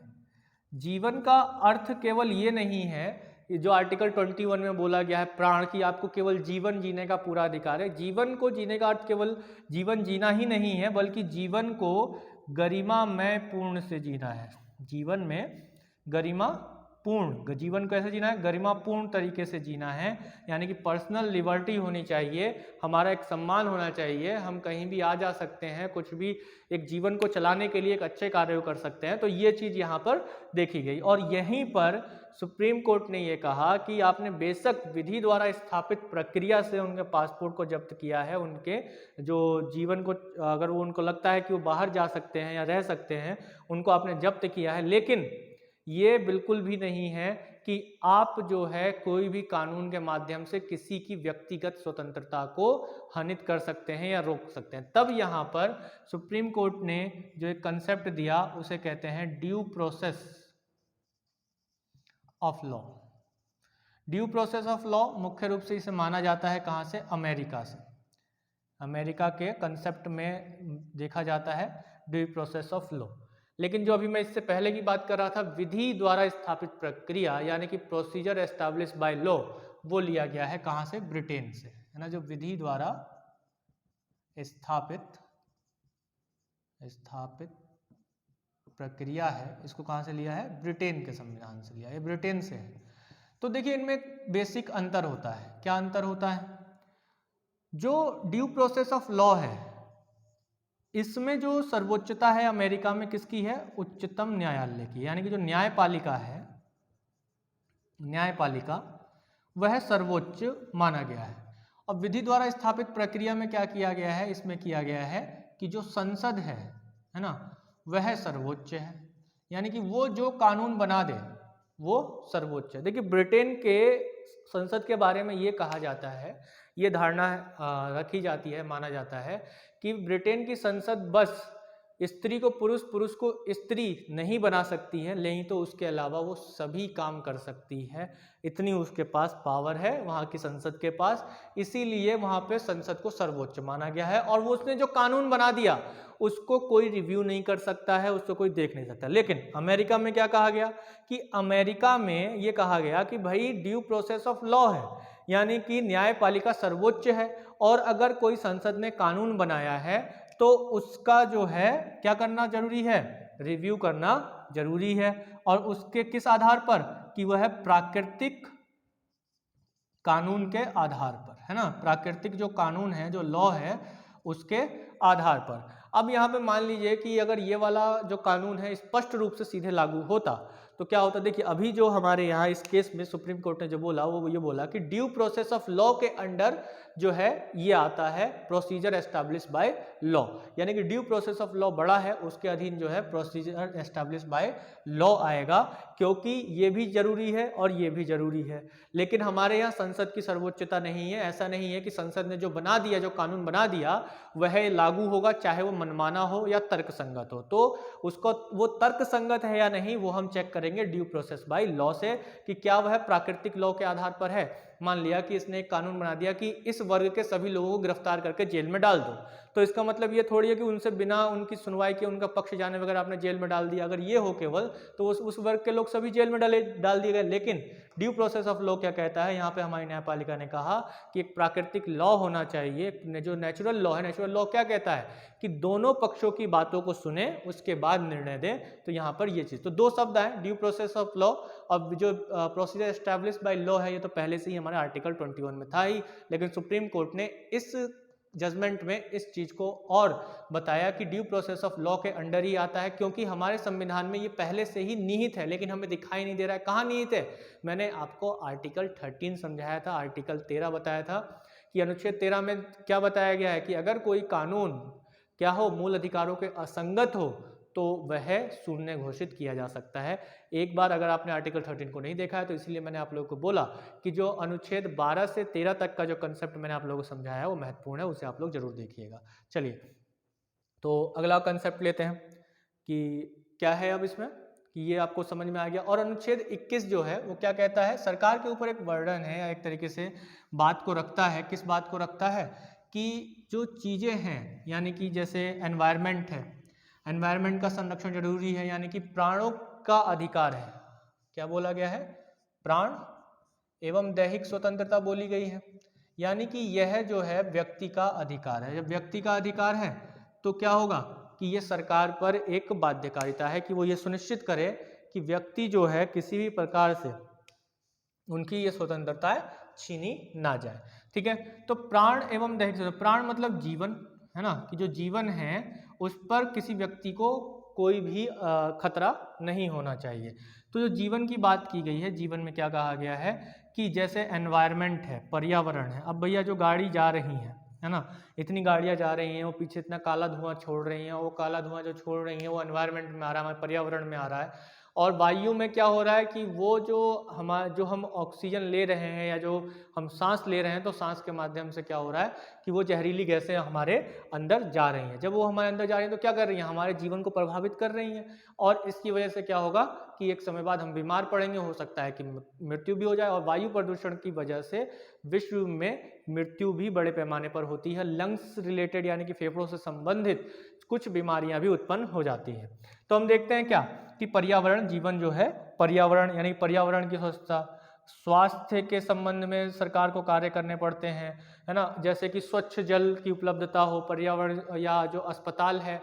जीवन का अर्थ केवल ये नहीं है, जो आर्टिकल 21 में बोला गया है प्राण की आपको केवल जीवन जीने का पूरा अधिकार है। जीवन को जीने का अर्थ केवल जीवन जीना ही नहीं है, बल्कि जीवन को गरिमामय पूर्ण से जीना है। जीवन में गरिमा पूर्ण, जीवन कैसे जीना है? गरिमापूर्ण तरीके से जीना है, यानी कि पर्सनल लिबर्टी होनी चाहिए, हमारा एक सम्मान होना चाहिए, हम कहीं भी आ जा सकते हैं, कुछ भी एक जीवन को चलाने के लिए एक अच्छे कार्य कर सकते हैं। तो ये चीज़ यहाँ पर देखी गई, और यहीं पर सुप्रीम कोर्ट ने ये कहा कि आपने बेशक विधि द्वारा स्थापित प्रक्रिया से उनके पासपोर्ट को जब्त किया है, उनके जो जीवन को, अगर वो उनको लगता है कि वो बाहर जा सकते हैं या रह सकते हैं, उनको आपने जब्त किया है, लेकिन ये बिल्कुल भी नहीं है कि आप जो है कोई भी कानून के माध्यम से किसी की व्यक्तिगत स्वतंत्रता को हनित कर सकते हैं या रोक सकते हैं। तब यहाँ पर सुप्रीम कोर्ट ने जो एक कंसेप्ट दिया उसे कहते हैं due process of law. Due process of law मुख्य रूप से इसे माना जाता है कहाँ से? अमेरिका से। अमेरिका के कंसेप्ट में देखा जाता है ड्यू प्रोसेस ऑफ लॉ। लेकिन जो अभी मैं इससे पहले की बात कर रहा था, विधि द्वारा स्थापित प्रक्रिया यानी कि प्रोसीजर एस्टैब्लिश बाय लॉ, वो लिया गया है कहाँ से? ब्रिटेन से, है ना। जो विधि द्वारा स्थापित प्रक्रिया है, इसको कहाँ से लिया है? ब्रिटेन के संविधान से लिया है, ब्रिटेन से है। तो देखिए इनमें एक बेसिक अंतर होता है। क्या अंतर होता है? जो ड्यू प्रोसेस ऑफ लॉ है, इसमें जो सर्वोच्चता है अमेरिका में किसकी है? उच्चतम न्यायालय की, यानी कि जो न्यायपालिका है, न्यायपालिका वह सर्वोच्च माना गया है। अब विधि द्वारा स्थापित प्रक्रिया में क्या किया गया है? इसमें किया गया है कि जो संसद है ना, वह सर्वोच्च है, यानी कि वो जो कानून बना दे वो सर्वोच्च है। देखिए ब्रिटेन के संसद के बारे में ये कहा जाता है, ये धारणा रखी जाती है, माना जाता है कि ब्रिटेन की संसद बस स्त्री को पुरुष, पुरुष को स्त्री नहीं बना सकती है, नहीं तो उसके अलावा वो सभी काम कर सकती है, इतनी उसके पास पावर है वहाँ की संसद के पास। इसीलिए वहाँ पे संसद को सर्वोच्च माना गया है, और वो उसने जो कानून बना दिया उसको कोई रिव्यू नहीं कर सकता है, उसको कोई देख नहीं सकता। लेकिन अमेरिका में क्या कहा गया कि अमेरिका में ये कहा गया कि भाई ड्यू प्रोसेस ऑफ लॉ है, यानी कि न्यायपालिका सर्वोच्च है, और अगर कोई संसद ने कानून बनाया है तो उसका जो है क्या करना जरूरी है? रिव्यू करना जरूरी है। और उसके किस आधार पर? कि वह प्राकृतिक कानून के आधार पर, है ना, प्राकृतिक जो कानून है, जो लॉ है, उसके आधार पर। अब यहाँ पे मान लीजिए कि अगर ये वाला जो कानून है स्पष्ट रूप से सीधे लागू होता तो क्या होता? देखिए अभी जो हमारे यहाँ इस केस में सुप्रीम कोर्ट ने जो बोला वो ये बोला कि ड्यू प्रोसेस ऑफ लॉ के अंडर जो है ये आता है प्रोसीजर एस्टैब्लिश बाय लॉ, यानी कि ड्यू प्रोसेस ऑफ लॉ बड़ा है, उसके अधीन जो है प्रोसीजर एस्टैब्लिश बाय लॉ आएगा, क्योंकि ये भी जरूरी है और ये भी जरूरी है। लेकिन हमारे यहाँ संसद की सर्वोच्चता नहीं है। ऐसा नहीं है कि संसद ने जो बना दिया, जो कानून बना दिया वह लागू होगा, चाहे वो मनमाना हो या तर्कसंगत हो। तो उसको वो तर्कसंगत है या नहीं वो हम चेक करेंगे ड्यू प्रोसेस बाय लॉ से, कि क्या वह प्राकृतिक लॉ के आधार पर है। मान लिया कि इसने एक कानून बना दिया कि इस वर्ग के सभी लोगों को गिरफ्तार करके जेल में डाल दो, तो इसका मतलब ये थोड़ी है कि उनसे बिना उनकी सुनवाई के, उनका पक्ष जाने वगैरह आपने जेल में डाल दिया। अगर ये हो केवल तो उस वर्ग के लोग सभी जेल में डाल दिए गए। लेकिन ड्यू प्रोसेस ऑफ लॉ क्या कहता है? यहाँ पे हमारी न्यायपालिका ने कहा कि एक प्राकृतिक लॉ होना चाहिए, जो नेचुरल लॉ है। नेचुरल लॉ क्या कहता है? कि दोनों पक्षों की बातों को सुने, उसके बाद निर्णय दें। तो यहाँ पर ये चीज, तो दो शब्द है, ड्यू प्रोसेस ऑफ लॉ। अब जो प्रोसीजर एस्टैब्लिश बाय लॉ है, ये तो पहले से ही हमारे आर्टिकल 21 में था ही, लेकिन सुप्रीम कोर्ट ने इस जजमेंट में इस चीज को और बताया कि ड्यू प्रोसेस ऑफ लॉ के अंडर ही आता है, क्योंकि हमारे संविधान में ये पहले से ही निहित है, लेकिन हमें दिखाई नहीं दे रहा है। कहाँ निहित है? मैंने आपको आर्टिकल 13 समझाया था, आर्टिकल 13 बताया था कि अनुच्छेद 13 में क्या बताया गया है कि अगर कोई कानून क्या हो, मूल अधिकारों के असंगत हो, तो वह शून्य घोषित किया जा सकता है। एक बार अगर आपने आर्टिकल 13 को नहीं देखा है तो इसलिए मैंने आप लोगों को बोला कि जो अनुच्छेद 12 से 13 तक का जो कंसेप्ट मैंने आप लोगों को समझाया है वो महत्वपूर्ण है, उसे आप लोग जरूर देखिएगा। चलिए तो अगला कंसेप्ट लेते हैं कि क्या है अब इसमें, कि ये आपको समझ में आ गया। और अनुच्छेद 21 जो है वो क्या कहता है? सरकार के ऊपर एक बर्डन है, या एक तरीके से बात को रखता है। किस बात को रखता है? कि जो चीज़ें हैं, यानी कि जैसे एनवायरनमेंट है, एनवायरनमेंट का संरक्षण जरूरी है, यानी कि प्राणों का अधिकार है। क्या बोला गया है? प्राण एवं दैहिक स्वतंत्रता बोली गई है, यानी कि यह जो है व्यक्ति का अधिकार है। जब व्यक्ति का अधिकार है तो क्या होगा कि ये सरकार पर एक बाध्यकारिता है कि वो ये सुनिश्चित करे कि व्यक्ति जो है किसी भी प्रकार से उनकी ये स्वतंत्रता छीनी ना जाए। ठीक है, तो प्राण एवं दैहिक, प्राण मतलब जीवन, है ना, कि जो जीवन है उस पर किसी व्यक्ति को कोई भी खतरा नहीं होना चाहिए। तो जो जीवन की बात की गई है, जीवन में क्या कहा गया है कि जैसे एनवायरनमेंट है, पर्यावरण है। अब भैया जो गाड़ी जा रही है ना, इतनी गाड़ियां जा रही हैं, वो पीछे इतना काला धुआं छोड़ रही हैं, वो काला धुआं जो छोड़ रही हैं वो एनवायरनमेंट में आ रहा है, हमारे पर्यावरण में आ रहा है। और वायु में क्या हो रहा है कि वो जो हम ऑक्सीजन ले रहे हैं या जो हम सांस ले रहे हैं, तो सांस के माध्यम से क्या हो रहा है कि वो जहरीली गैसें हमारे अंदर जा रही हैं। जब वो हमारे अंदर जा रही हैं तो क्या कर रही हैं? हमारे जीवन को प्रभावित कर रही हैं, और इसकी वजह से क्या होगा कि एक समय बाद हम बीमार पड़ेंगे, हो सकता है कि मृत्यु भी हो जाए। और वायु प्रदूषण की वजह से विश्व में मृत्यु भी बड़े पैमाने पर होती है। लंग्स रिलेटेड यानी कि फेफड़ों से संबंधित कुछ बीमारियां भी उत्पन्न हो जाती हैं। तो हम देखते हैं क्या कि पर्यावरण, जीवन जो है, पर्यावरण यानी पर्यावरण की स्वच्छता, स्वास्थ्य के संबंध में सरकार को कार्य करने पड़ते हैं, है ना, जैसे कि स्वच्छ जल की उपलब्धता हो, पर्यावरण या जो अस्पताल है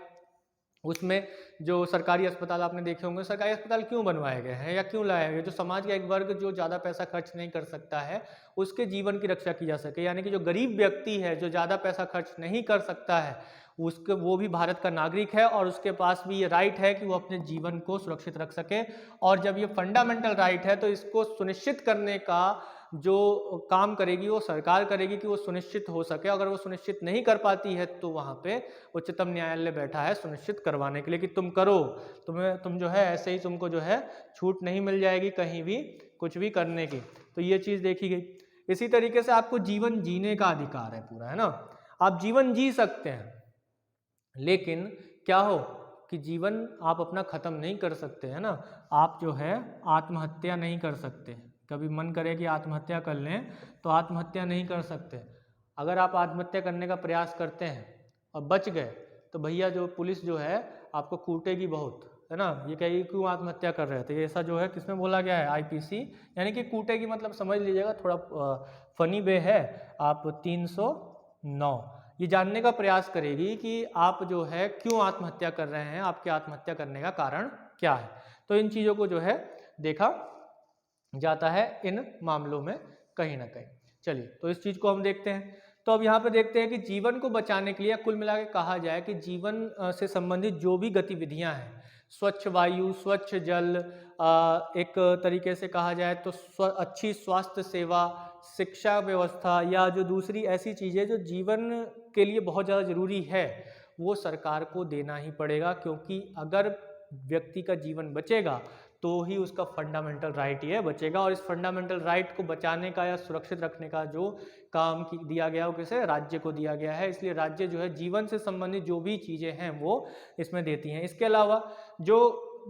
उसमें जो सरकारी अस्पताल आपने देखे होंगे, सरकारी अस्पताल क्यों बनवाए गए हैं या क्यों लाए गए? जो समाज का एक वर्ग जो ज़्यादा पैसा खर्च नहीं कर सकता है, उसके जीवन की रक्षा की जा सके, यानी कि जो गरीब व्यक्ति है, जो ज़्यादा पैसा खर्च नहीं कर सकता है, उसके वो भी भारत का नागरिक है और उसके पास भी ये राइट है कि वो अपने जीवन को सुरक्षित रख सके। और जब ये फंडामेंटल राइट है तो इसको सुनिश्चित करने का जो काम करेगी वो सरकार करेगी कि वो सुनिश्चित हो सके। अगर वो सुनिश्चित नहीं कर पाती है तो वहाँ पे उच्चतम न्यायालय बैठा है सुनिश्चित करवाने के लिए कि तुम करो, तुम जो है ऐसे ही तुमको जो है छूट नहीं मिल जाएगी कहीं भी कुछ भी करने की। तो ये चीज़ देखी गई। इसी तरीके से आपको जीवन जीने का अधिकार है पूरा, है ना। आप जीवन जी सकते हैं, लेकिन क्या हो कि जीवन आप अपना ख़त्म नहीं कर सकते, है ना। आप जो है आत्महत्या नहीं कर सकते। कभी मन करे कि आत्महत्या कर लें तो आत्महत्या नहीं कर सकते। अगर आप आत्महत्या करने का प्रयास करते हैं और बच गए तो भैया जो पुलिस जो है आपको कूटेगी बहुत, है ना। ये कहेगी क्यों आत्महत्या कर रहे थे, ऐसा जो है किसमें बोला गया है, आईपीसी, यानी कि कूटेगी मतलब समझ लीजिएगा, थोड़ा फनी वे है। आप 309 ये जानने का प्रयास करेगी कि आप जो है क्यों आत्महत्या कर रहे हैं, आपके आत्महत्या करने का कारण क्या है। तो इन चीज़ों को जो है देखा जाता है इन मामलों में कहीं ना कहीं। चलिए, तो इस चीज़ को हम देखते हैं। तो अब यहाँ पे देखते हैं कि जीवन को बचाने के लिए, कुल मिला के कहा जाए कि जीवन से संबंधित जो भी गतिविधियाँ हैं, स्वच्छ वायु, स्वच्छ जल, एक तरीके से कहा जाए तो अच्छी स्वास्थ्य सेवा, शिक्षा व्यवस्था, या जो दूसरी ऐसी चीज़ें जो जीवन के लिए बहुत ज़्यादा ज़रूरी है, वो सरकार को देना ही पड़ेगा। क्योंकि अगर व्यक्ति का जीवन बचेगा तो ही उसका फंडामेंटल राइट ये बचेगा। और इस फंडामेंटल राइट को बचाने का या सुरक्षित रखने का जो काम दिया गया वो किसे, राज्य को दिया गया है। इसलिए राज्य जो है जीवन से संबंधित जो भी चीज़ें हैं वो इसमें देती हैं। इसके अलावा जो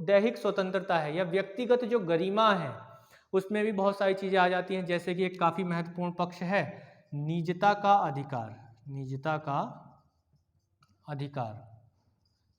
दैहिक स्वतंत्रता है या व्यक्तिगत जो गरिमा है, उसमें भी बहुत सारी चीज़ें आ जाती हैं। जैसे कि एक काफ़ी महत्वपूर्ण पक्ष है निजता का अधिकार, निजता का अधिकार,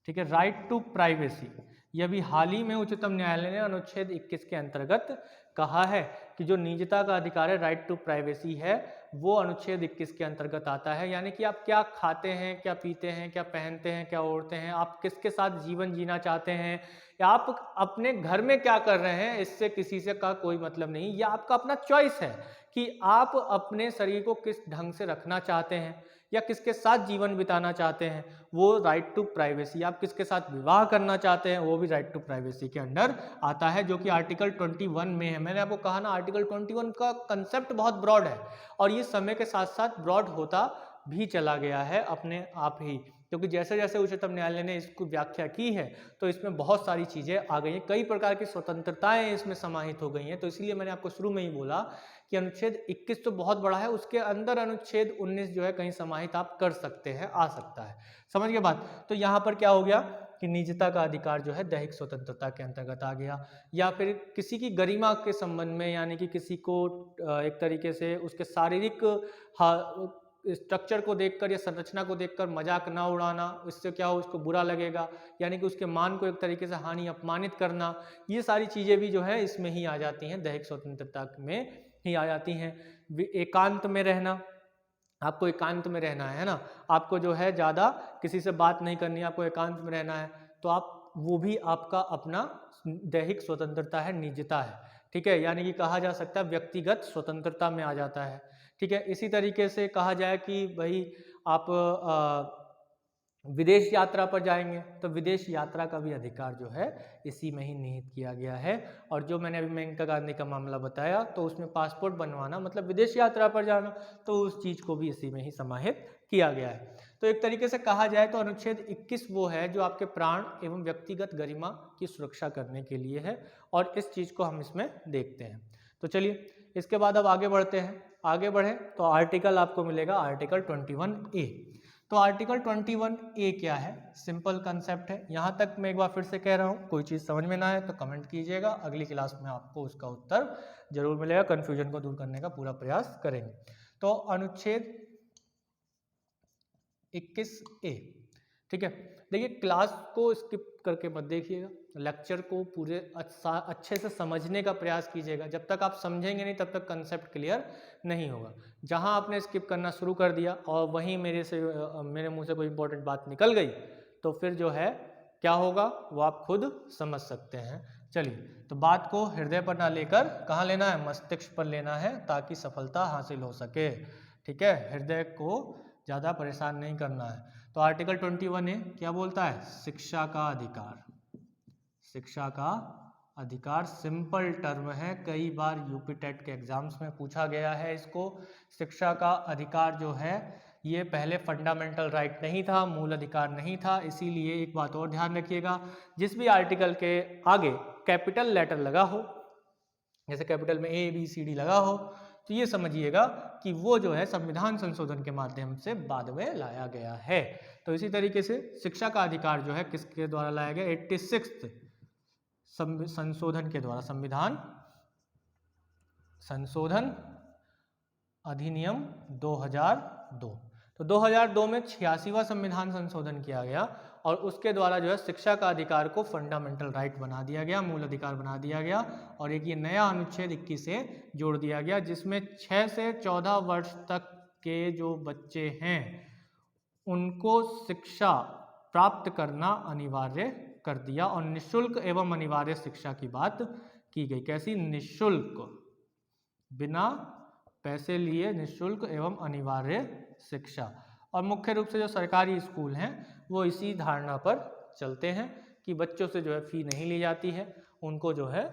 ठीक है, राइट टू प्राइवेसी। यह भी हाल ही में उच्चतम न्यायालय ने अनुच्छेद 21 के अंतर्गत कहा है कि जो निजता का अधिकार है, राइट टू प्राइवेसी है, वो अनुच्छेद 21 के अंतर्गत आता है। यानी कि आप क्या खाते हैं, क्या पीते हैं, क्या पहनते हैं, क्या ओढ़ते हैं, आप किसके साथ जीवन जीना चाहते हैं, या आप अपने घर में क्या कर रहे हैं, इससे किसी से का कोई मतलब नहीं। यह आपका अपना चॉइस है कि आप अपने शरीर को किस ढंग से रखना चाहते हैं या किसके साथ जीवन बिताना चाहते हैं, वो राइट टू प्राइवेसी। आप किसके साथ विवाह करना चाहते हैं, वो भी राइट टू प्राइवेसी के अंडर आता है, जो कि आर्टिकल 21 में है। मैंने आपको कहा ना, आर्टिकल 21 का कंसेप्ट बहुत ब्रॉड है और ये समय के साथ साथ ब्रॉड होता भी चला गया है अपने आप ही, क्योंकि जैसे जैसे उच्चतम न्यायालय ने इसको व्याख्या की है तो इसमें बहुत सारी चीज़ें आ गई हैं, कई प्रकार की स्वतंत्रताएं इसमें समाहित हो गई हैं। तो इसलिए मैंने आपको शुरू में ही बोला कि अनुच्छेद 21 तो बहुत बड़ा है, उसके अंदर अनुच्छेद 19 जो है कहीं समाहित आप कर सकते हैं, आ सकता है। समझ गए बात। तो यहाँ पर क्या हो गया कि निजता का अधिकार जो है दैहिक स्वतंत्रता के अंतर्गत आ गया, या फिर किसी की गरिमा के संबंध में, यानी कि किसी को एक तरीके से उसके शारीरिक स्ट्रक्चर को देखकर या संरचना को देखकर मजाक ना उड़ाना, इससे क्या हो, उसको बुरा लगेगा, यानी कि उसके मान को एक तरीके से हानि, अपमानित करना, ये सारी चीज़ें भी जो है इसमें ही आ जाती हैं, दैहिक स्वतंत्रता में ही आ जाती हैं। एकांत में रहना, आपको एकांत में रहना है ना, आपको जो है ज़्यादा किसी से बात नहीं करनी है, आपको एकांत में रहना है, तो आप वो भी आपका अपना दैहिक स्वतंत्रता है, निजता है, ठीक है, यानी कि कहा जा सकता है व्यक्तिगत स्वतंत्रता में आ जाता है, ठीक है। इसी तरीके से कहा जाए कि भाई आप विदेश यात्रा पर जाएंगे तो विदेश यात्रा का भी अधिकार जो है इसी में ही निहित किया गया है। और जो मैंने अभी मेनका गांधी का मामला बताया तो उसमें पासपोर्ट बनवाना मतलब विदेश यात्रा पर जाना, तो उस चीज़ को भी इसी में ही समाहित किया गया है। तो एक तरीके से कहा जाए तो अनुच्छेद 21 वो है जो आपके प्राण एवं व्यक्तिगत गरिमा की सुरक्षा करने के लिए है, और इस चीज़ को हम इसमें देखते हैं। तो चलिए इसके बाद अब आगे बढ़ते हैं। आगे बढ़ें तो आर्टिकल आपको मिलेगा आर्टिकल 21A। तो आर्टिकल 21A क्या है, सिंपल कंसेप्ट है। यहाँ तक मैं एक बार फिर से कह रहा हूँ, कोई चीज़ समझ में ना आए तो कमेंट कीजिएगा, अगली क्लास में आपको उसका उत्तर जरूर मिलेगा, कन्फ्यूजन को दूर करने का पूरा प्रयास करेंगे। तो अनुच्छेद 21A, ठीक है। देखिए क्लास को स्किप करके मत देखिएगा, लेक्चर को पूरे अच्छे से समझने का प्रयास कीजिएगा। जब तक आप समझेंगे नहीं तब तक कंसेप्ट क्लियर नहीं होगा। जहां आपने स्किप करना शुरू कर दिया और वहीं मेरे मुंह से कोई इंपॉर्टेंट बात निकल गई तो फिर जो है क्या होगा वो आप खुद समझ सकते हैं। चलिए, तो बात को हृदय पर ना लेकर कहाँ लेना है, मस्तिष्क पर लेना है, ताकि सफलता हासिल हो सके। ठीक है, हृदय को ज़्यादा परेशान नहीं करना है। तो आर्टिकल 21A क्या बोलता है, शिक्षा का अधिकार। शिक्षा का अधिकार सिंपल टर्म है, कई बार यूपी टेट के एग्जाम्स में पूछा गया है इसको। शिक्षा का अधिकार जो है ये पहले फंडामेंटल राइट नहीं था, मूल अधिकार नहीं था, इसीलिए एक बात और ध्यान रखिएगा, जिस भी आर्टिकल के आगे कैपिटल लेटर लगा हो, जैसे कैपिटल में ABCD लगा हो, तो ये समझिएगा कि वो जो है संविधान संशोधन के माध्यम से बाद में लाया गया है। तो इसी तरीके से शिक्षा का अधिकार जो है किसके द्वारा लाया गया, 86th संशोधन के द्वारा, संविधान संशोधन अधिनियम 2002। तो 2002 में 86वां संविधान संशोधन किया गया और उसके द्वारा जो है शिक्षा का अधिकार को फंडामेंटल राइट बना दिया गया, मूल अधिकार बना दिया गया। और एक ये नया अनुच्छेद 21 से जोड़ दिया गया, जिसमें 6 से 14 वर्ष तक के जो बच्चे हैं उनको शिक्षा प्राप्त करना अनिवार्य कर दिया और निःशुल्क एवं अनिवार्य शिक्षा की बात की गई। कैसी, निःशुल्क, बिना पैसे लिए निःशुल्क एवं अनिवार्य शिक्षा। और मुख्य रूप से जो सरकारी स्कूल हैं वो इसी धारणा पर चलते हैं कि बच्चों से जो है फी नहीं ली जाती है, उनको जो है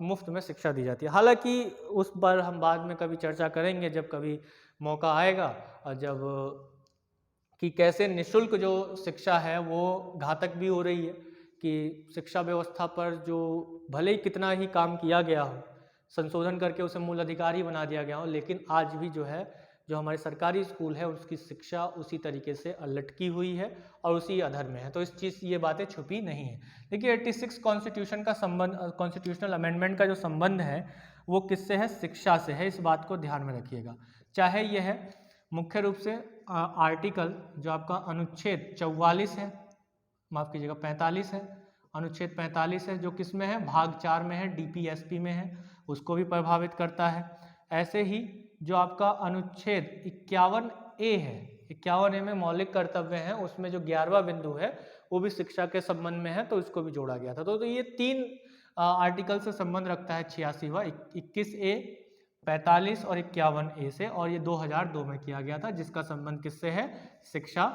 मुफ्त में शिक्षा दी जाती है। हालांकि उस पर हम बाद में कभी चर्चा करेंगे जब कभी मौका आएगा, और जब कि कैसे निःशुल्क जो शिक्षा है वो घातक भी हो रही है, कि शिक्षा व्यवस्था पर जो भले ही कितना ही काम किया गया हो, संशोधन करके उसे मूल अधिकार ही बना दिया गया हो, लेकिन आज भी जो है जो हमारे सरकारी स्कूल है उसकी शिक्षा उसी तरीके से लटकी हुई है और उसी अधर में है। तो इस चीज़ ये बातें छुपी नहीं है। देखिए 86 कॉन्स्टिट्यूशन का संबंध, कॉन्स्टिट्यूशनल अमेंडमेंट का जो संबंध है वो किससे है, शिक्षा से है। इस बात को ध्यान में रखिएगा। चाहे यह है मुख्य रूप से आर्टिकल जो आपका अनुच्छेद 44 है, माफ कीजिएगा 45 है, अनुच्छेद 45 है जो किस में है, भाग 4 में है, DPSP में है, उसको भी प्रभावित करता है। ऐसे ही जो आपका अनुच्छेद 51A है, 51A में मौलिक कर्तव्य हैं, उसमें जो 11वां बिंदु है वो भी शिक्षा के संबंध में है, तो इसको भी जोड़ा गया था। तो ये 3 आर्टिकल से संबंध रखता है 86वां, 21A, 45 और 51A से, और ये 2002 में किया गया था, जिसका संबंध किससे है, शिक्षा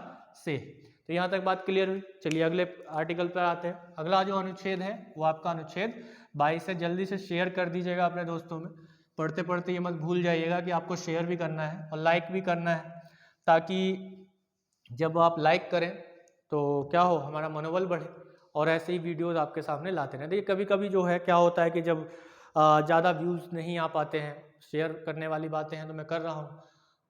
से। तो यहाँ तक बात क्लियर हुई। चलिए अगले आर्टिकल पर आते हैं। अगला जो अनुच्छेद है वो आपका अनुच्छेद 22 है। जल्दी से शेयर कर दीजिएगा अपने दोस्तों में, पढ़ते पढ़ते ये मत भूल जाइएगा कि आपको शेयर भी करना है और लाइक भी करना है, ताकि जब आप लाइक करें तो क्या हो, हमारा मनोबल बढ़े और ऐसे ही वीडियोस आपके सामने लाते रहें। देखिए कभी कभी जो है क्या होता है कि जब ज़्यादा व्यूज़ नहीं आ पाते हैं, शेयर करने वाली बातें हैं तो मैं कर रहा हूँ,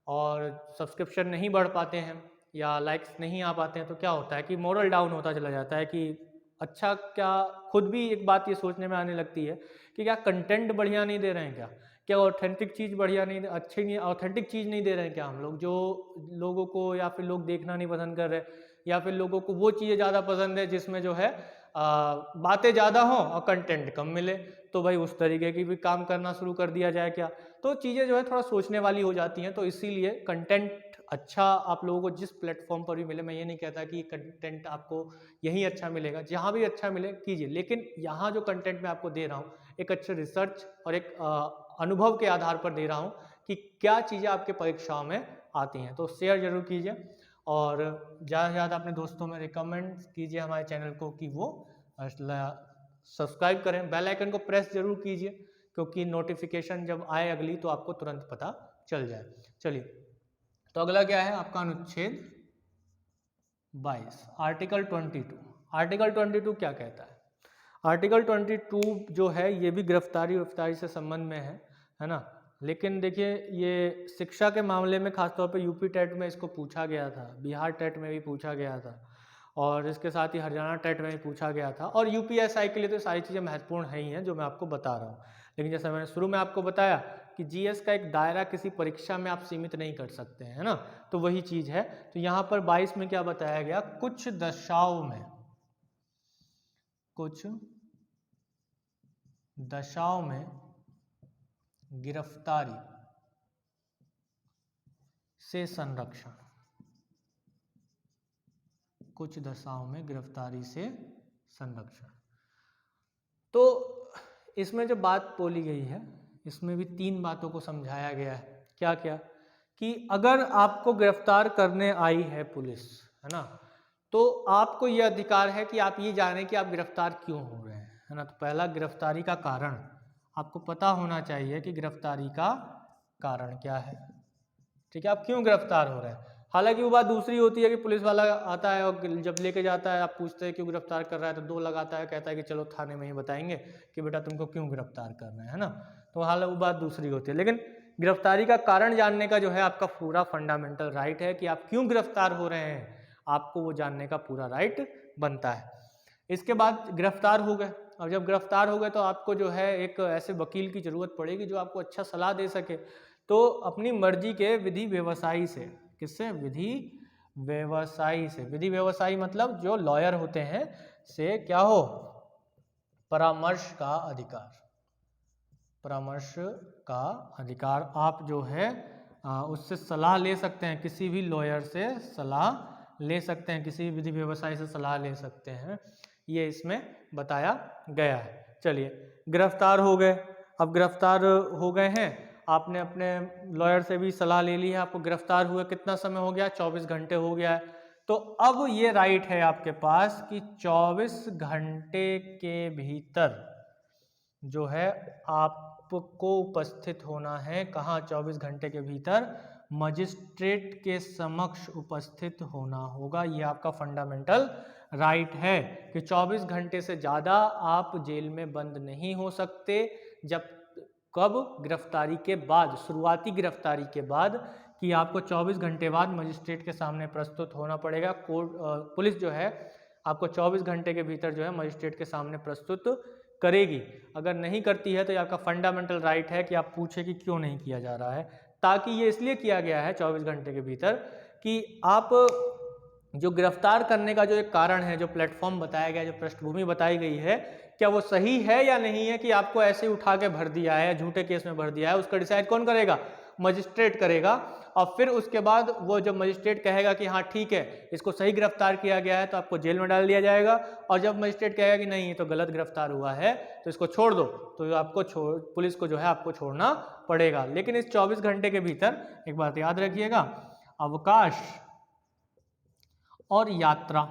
और सब्सक्रिप्शन नहीं बढ़ पाते हैं या लाइक्स नहीं आ पाते हैं, तो क्या होता है कि मोरल डाउन होता चला जाता है कि अच्छा, क्या खुद भी एक बात ये सोचने में आने लगती है कि क्या कंटेंट बढ़िया नहीं दे रहे हैं, क्या ऑथेंटिक चीज़ बढ़िया नहीं, अच्छी नहीं, ऑथेंटिक चीज़ नहीं दे रहे हैं क्या हम लोग, जो लोगों को या फिर लोग देखना नहीं पसंद कर रहे, या फिर लोगों को वो चीज़ें ज़्यादा पसंद है जिसमें जो है बातें ज़्यादा हों और कंटेंट कम मिले, तो भाई उस तरीके की भी काम करना शुरू कर दिया जाए क्या। तो चीज़ें जो है थोड़ा सोचने वाली हो जाती हैं। तो इसीलिए कंटेंट अच्छा आप लोगों को जिस प्लेटफॉर्म पर भी मिले, मैं ये नहीं कहता कि कंटेंट आपको यही अच्छा मिलेगा, जहाँ भी अच्छा मिले कीजिए, लेकिन यहाँ जो कंटेंट मैं आपको दे रहा हूँ एक अच्छे रिसर्च और एक अनुभव के आधार पर दे रहा हूँ कि क्या चीज़ें आपके परीक्षाओं में आती हैं। तो शेयर जरूर कीजिए और ज़्यादा से ज़्यादा अपने दोस्तों में रिकमेंड कीजिए हमारे चैनल को कि वो सब्सक्राइब करें, बेल आइकन को प्रेस जरूर कीजिए, क्योंकि नोटिफिकेशन जब आए अगली तो आपको तुरंत पता चल जाए। चलिए, तो अगला क्या है आपका अनुच्छेद 22, आर्टिकल 22। आर्टिकल 22 क्या कहता है, आर्टिकल 22 जो है ये भी गिरफ्तारी से संबंध में है ना। लेकिन देखिए ये शिक्षा के मामले में खासतौर पे यूपी टेट में इसको पूछा गया था, बिहार टेट में भी पूछा गया था, और इसके साथ ही हरियाणा टेट में भी पूछा गया था, और यूपीएसआई के लिए तो सारी चीज़ें महत्वपूर्ण है ही हैं जो मैं आपको बता रहा हूँ। लेकिन जैसा मैंने शुरू में आपको बताया कि जीएस का एक दायरा किसी परीक्षा में आप सीमित नहीं कर सकते हैं, है ना, तो वही चीज़ है। तो यहाँ पर 22 में क्या बताया गया, कुछ दशाओं में गिरफ्तारी से संरक्षण कुछ दशाओं में गिरफ्तारी से संरक्षण। तो इसमें जो बात बोली गई है इसमें भी 3 बातों को समझाया गया है। क्या क्या? कि अगर आपको गिरफ्तार करने आई है पुलिस, है ना, तो आपको यह अधिकार है कि आप ये जानें कि आप गिरफ्तार क्यों हो रहे हैं, है ना। तो पहला, गिरफ्तारी का कारण आपको पता होना चाहिए कि गिरफ्तारी का कारण क्या है। ठीक है, आप क्यों गिरफ्तार हो रहे हैं। हालांकि वो बात दूसरी होती है कि पुलिस वाला आता है और जब लेके जाता है, आप पूछते हैं क्यों गिरफ्तार कर रहा है, तो 2 लगाता है, कहता है कि चलो थाने में ही बताएंगे कि बेटा तुमको क्यों गिरफ्तार करना है ना। तो हालांकि वो बात दूसरी होती है, लेकिन गिरफ्तारी का कारण जानने का जो है आपका पूरा फंडामेंटल राइट है कि आप क्यों गिरफ्तार हो रहे हैं, आपको वो जानने का पूरा राइट बनता है। इसके बाद गिरफ्तार हो गए, और जब गिरफ्तार हो गए तो आपको जो है एक ऐसे वकील की जरूरत पड़ेगी जो आपको अच्छा सलाह दे सके। तो अपनी मर्जी के विधि व्यवसायी से, किससे? विधि व्यवसायी से। विधि व्यवसायी मतलब जो लॉयर होते हैं से क्या हो? परामर्श का अधिकार। परामर्श का अधिकार आप जो है उससे सलाह ले सकते हैं, किसी भी लॉयर से सलाह ले सकते हैं, किसी भी विधि व्यवसायी से सलाह ले सकते हैं, ये इसमें बताया गया है। चलिए, गिरफ्तार हो गए। अब गिरफ्तार हो गए हैं, आपने अपने लॉयर से भी सलाह ले ली है, आपको गिरफ्तार हुए कितना समय हो गया? 24 घंटे हो गया है। तो अब ये राइट है आपके पास कि 24 घंटे के भीतर जो है आपको उपस्थित होना है। कहाँ? 24 घंटे के भीतर मजिस्ट्रेट के समक्ष उपस्थित होना होगा। ये आपका फंडामेंटल राइट है कि 24 घंटे से ज़्यादा आप जेल में बंद नहीं हो सकते। जब कब? गिरफ्तारी के बाद, शुरुआती गिरफ्तारी के बाद, कि आपको 24 घंटे बाद मजिस्ट्रेट के सामने प्रस्तुत होना पड़ेगा। कोर्ट पुलिस जो है आपको 24 घंटे के भीतर जो है मजिस्ट्रेट के सामने प्रस्तुत करेगी। अगर नहीं करती है तो ये आपका फंडामेंटल राइट है कि आप पूछे कि क्यों नहीं किया जा रहा है। ताकि ये इसलिए किया गया है 24 घंटे के भीतर कि आप जो गिरफ्तार करने का जो एक कारण है, जो प्लेटफॉर्म बताया गया, जो पृष्ठभूमि बताई गई है, क्या वो सही है या नहीं है, कि आपको ऐसे उठा के भर दिया है, झूठे केस में भर दिया है, उसका डिसाइड कौन करेगा? मजिस्ट्रेट करेगा। और फिर उसके बाद वो जब मजिस्ट्रेट कहेगा कि हाँ ठीक है इसको सही गिरफ्तार किया गया है, तो आपको जेल में डाल दिया जाएगा। और जब मजिस्ट्रेट कहेगा कि नहीं ये तो गलत गिरफ्तार हुआ है तो इसको छोड़ दो, तो आपको पुलिस को जो है आपको छोड़ना पड़ेगा। लेकिन इस 24 घंटे के भीतर एक बात याद रखिएगा, अवकाश और यात्रा।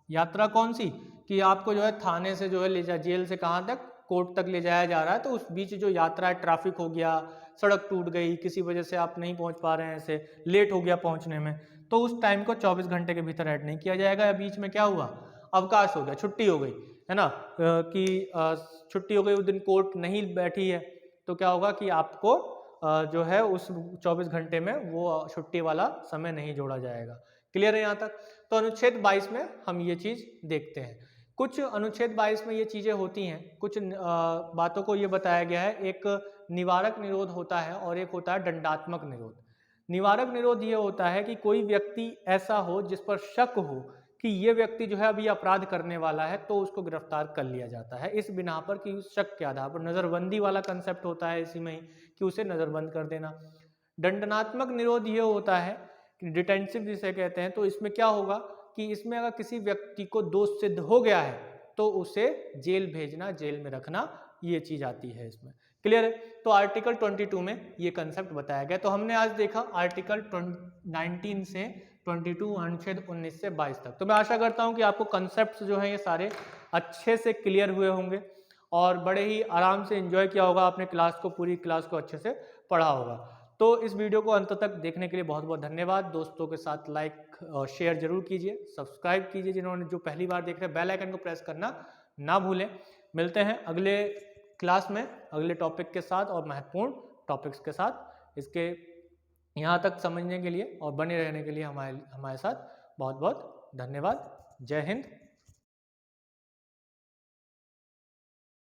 यात्रा कौन सी? कि आपको जो है थाने से जो है ले जा, जेल से कहाँ तक? कोर्ट तक ले जाया जा रहा है। तो उस बीच जो यात्रा है, ट्रैफिक हो गया, सड़क टूट गई, किसी वजह से आप नहीं पहुंच पा रहे हैं, ऐसे लेट हो गया पहुंचने में, तो उस टाइम को 24 घंटे के भीतर ऐड नहीं किया जाएगा। या बीच में क्या हुआ? अवकाश हो गया, छुट्टी हो गई, है ना, कि छुट्टी हो गई, उस दिन कोर्ट नहीं बैठी है, तो क्या होगा कि आपको जो है उस 24 घंटे में वो छुट्टी वाला समय नहीं जोड़ा जाएगा। क्लियर है यहाँ तक? तो अनुच्छेद 22 में हम ये चीज देखते हैं। कुछ अनुच्छेद 22 में ये चीजें होती हैं, कुछ बातों को ये बताया गया है। एक निवारक निरोध होता है और एक होता है दंडात्मक निरोध। निवारक निरोध ये होता है कि कोई व्यक्ति ऐसा हो जिस पर शक हो कि ये व्यक्ति जो है अभी अपराध करने वाला है, तो उसको गिरफ्तार कर लिया जाता है इस बिना पर कि उस शक के आधार पर। नजरबंदी वाला कंसेप्ट होता है इसी में ही, कि उसे नजरबंद कर देना। दंडात्मक निरोध ये होता है कि डिटेंसिव जिसे कहते हैं। तो इसमें क्या होगा कि इसमें अगर किसी व्यक्ति को दोष सिद्ध हो गया है तो उसे जेल भेजना, जेल में रखना, ये चीज आती है इसमें। क्लियर है? तो आर्टिकल 22 में ये कंसेप्ट बताया गया। तो हमने आज देखा आर्टिकल 19 से 22, अनुच्छेद 19 से 22 तक। तो मैं आशा करता हूं कि आपको कंसेप्ट्स जो हैं ये सारे अच्छे से क्लियर हुए होंगे और बड़े ही आराम से एंजॉय किया होगा आपने क्लास को, पूरी क्लास को अच्छे से पढ़ा होगा। तो इस वीडियो को अंत तक देखने के लिए बहुत बहुत धन्यवाद। दोस्तों के साथ लाइक और शेयर जरूर कीजिए, सब्सक्राइब कीजिए, जिन्होंने जो पहली बार देख रहे हैं बेल आइकन को प्रेस करना ना भूलें। मिलते हैं अगले क्लास में अगले टॉपिक के साथ और महत्वपूर्ण टॉपिक्स के साथ। इसके यहाँ तक समझने के लिए और बने रहने के लिए हमारे साथ बहुत बहुत धन्यवाद। जय हिंद,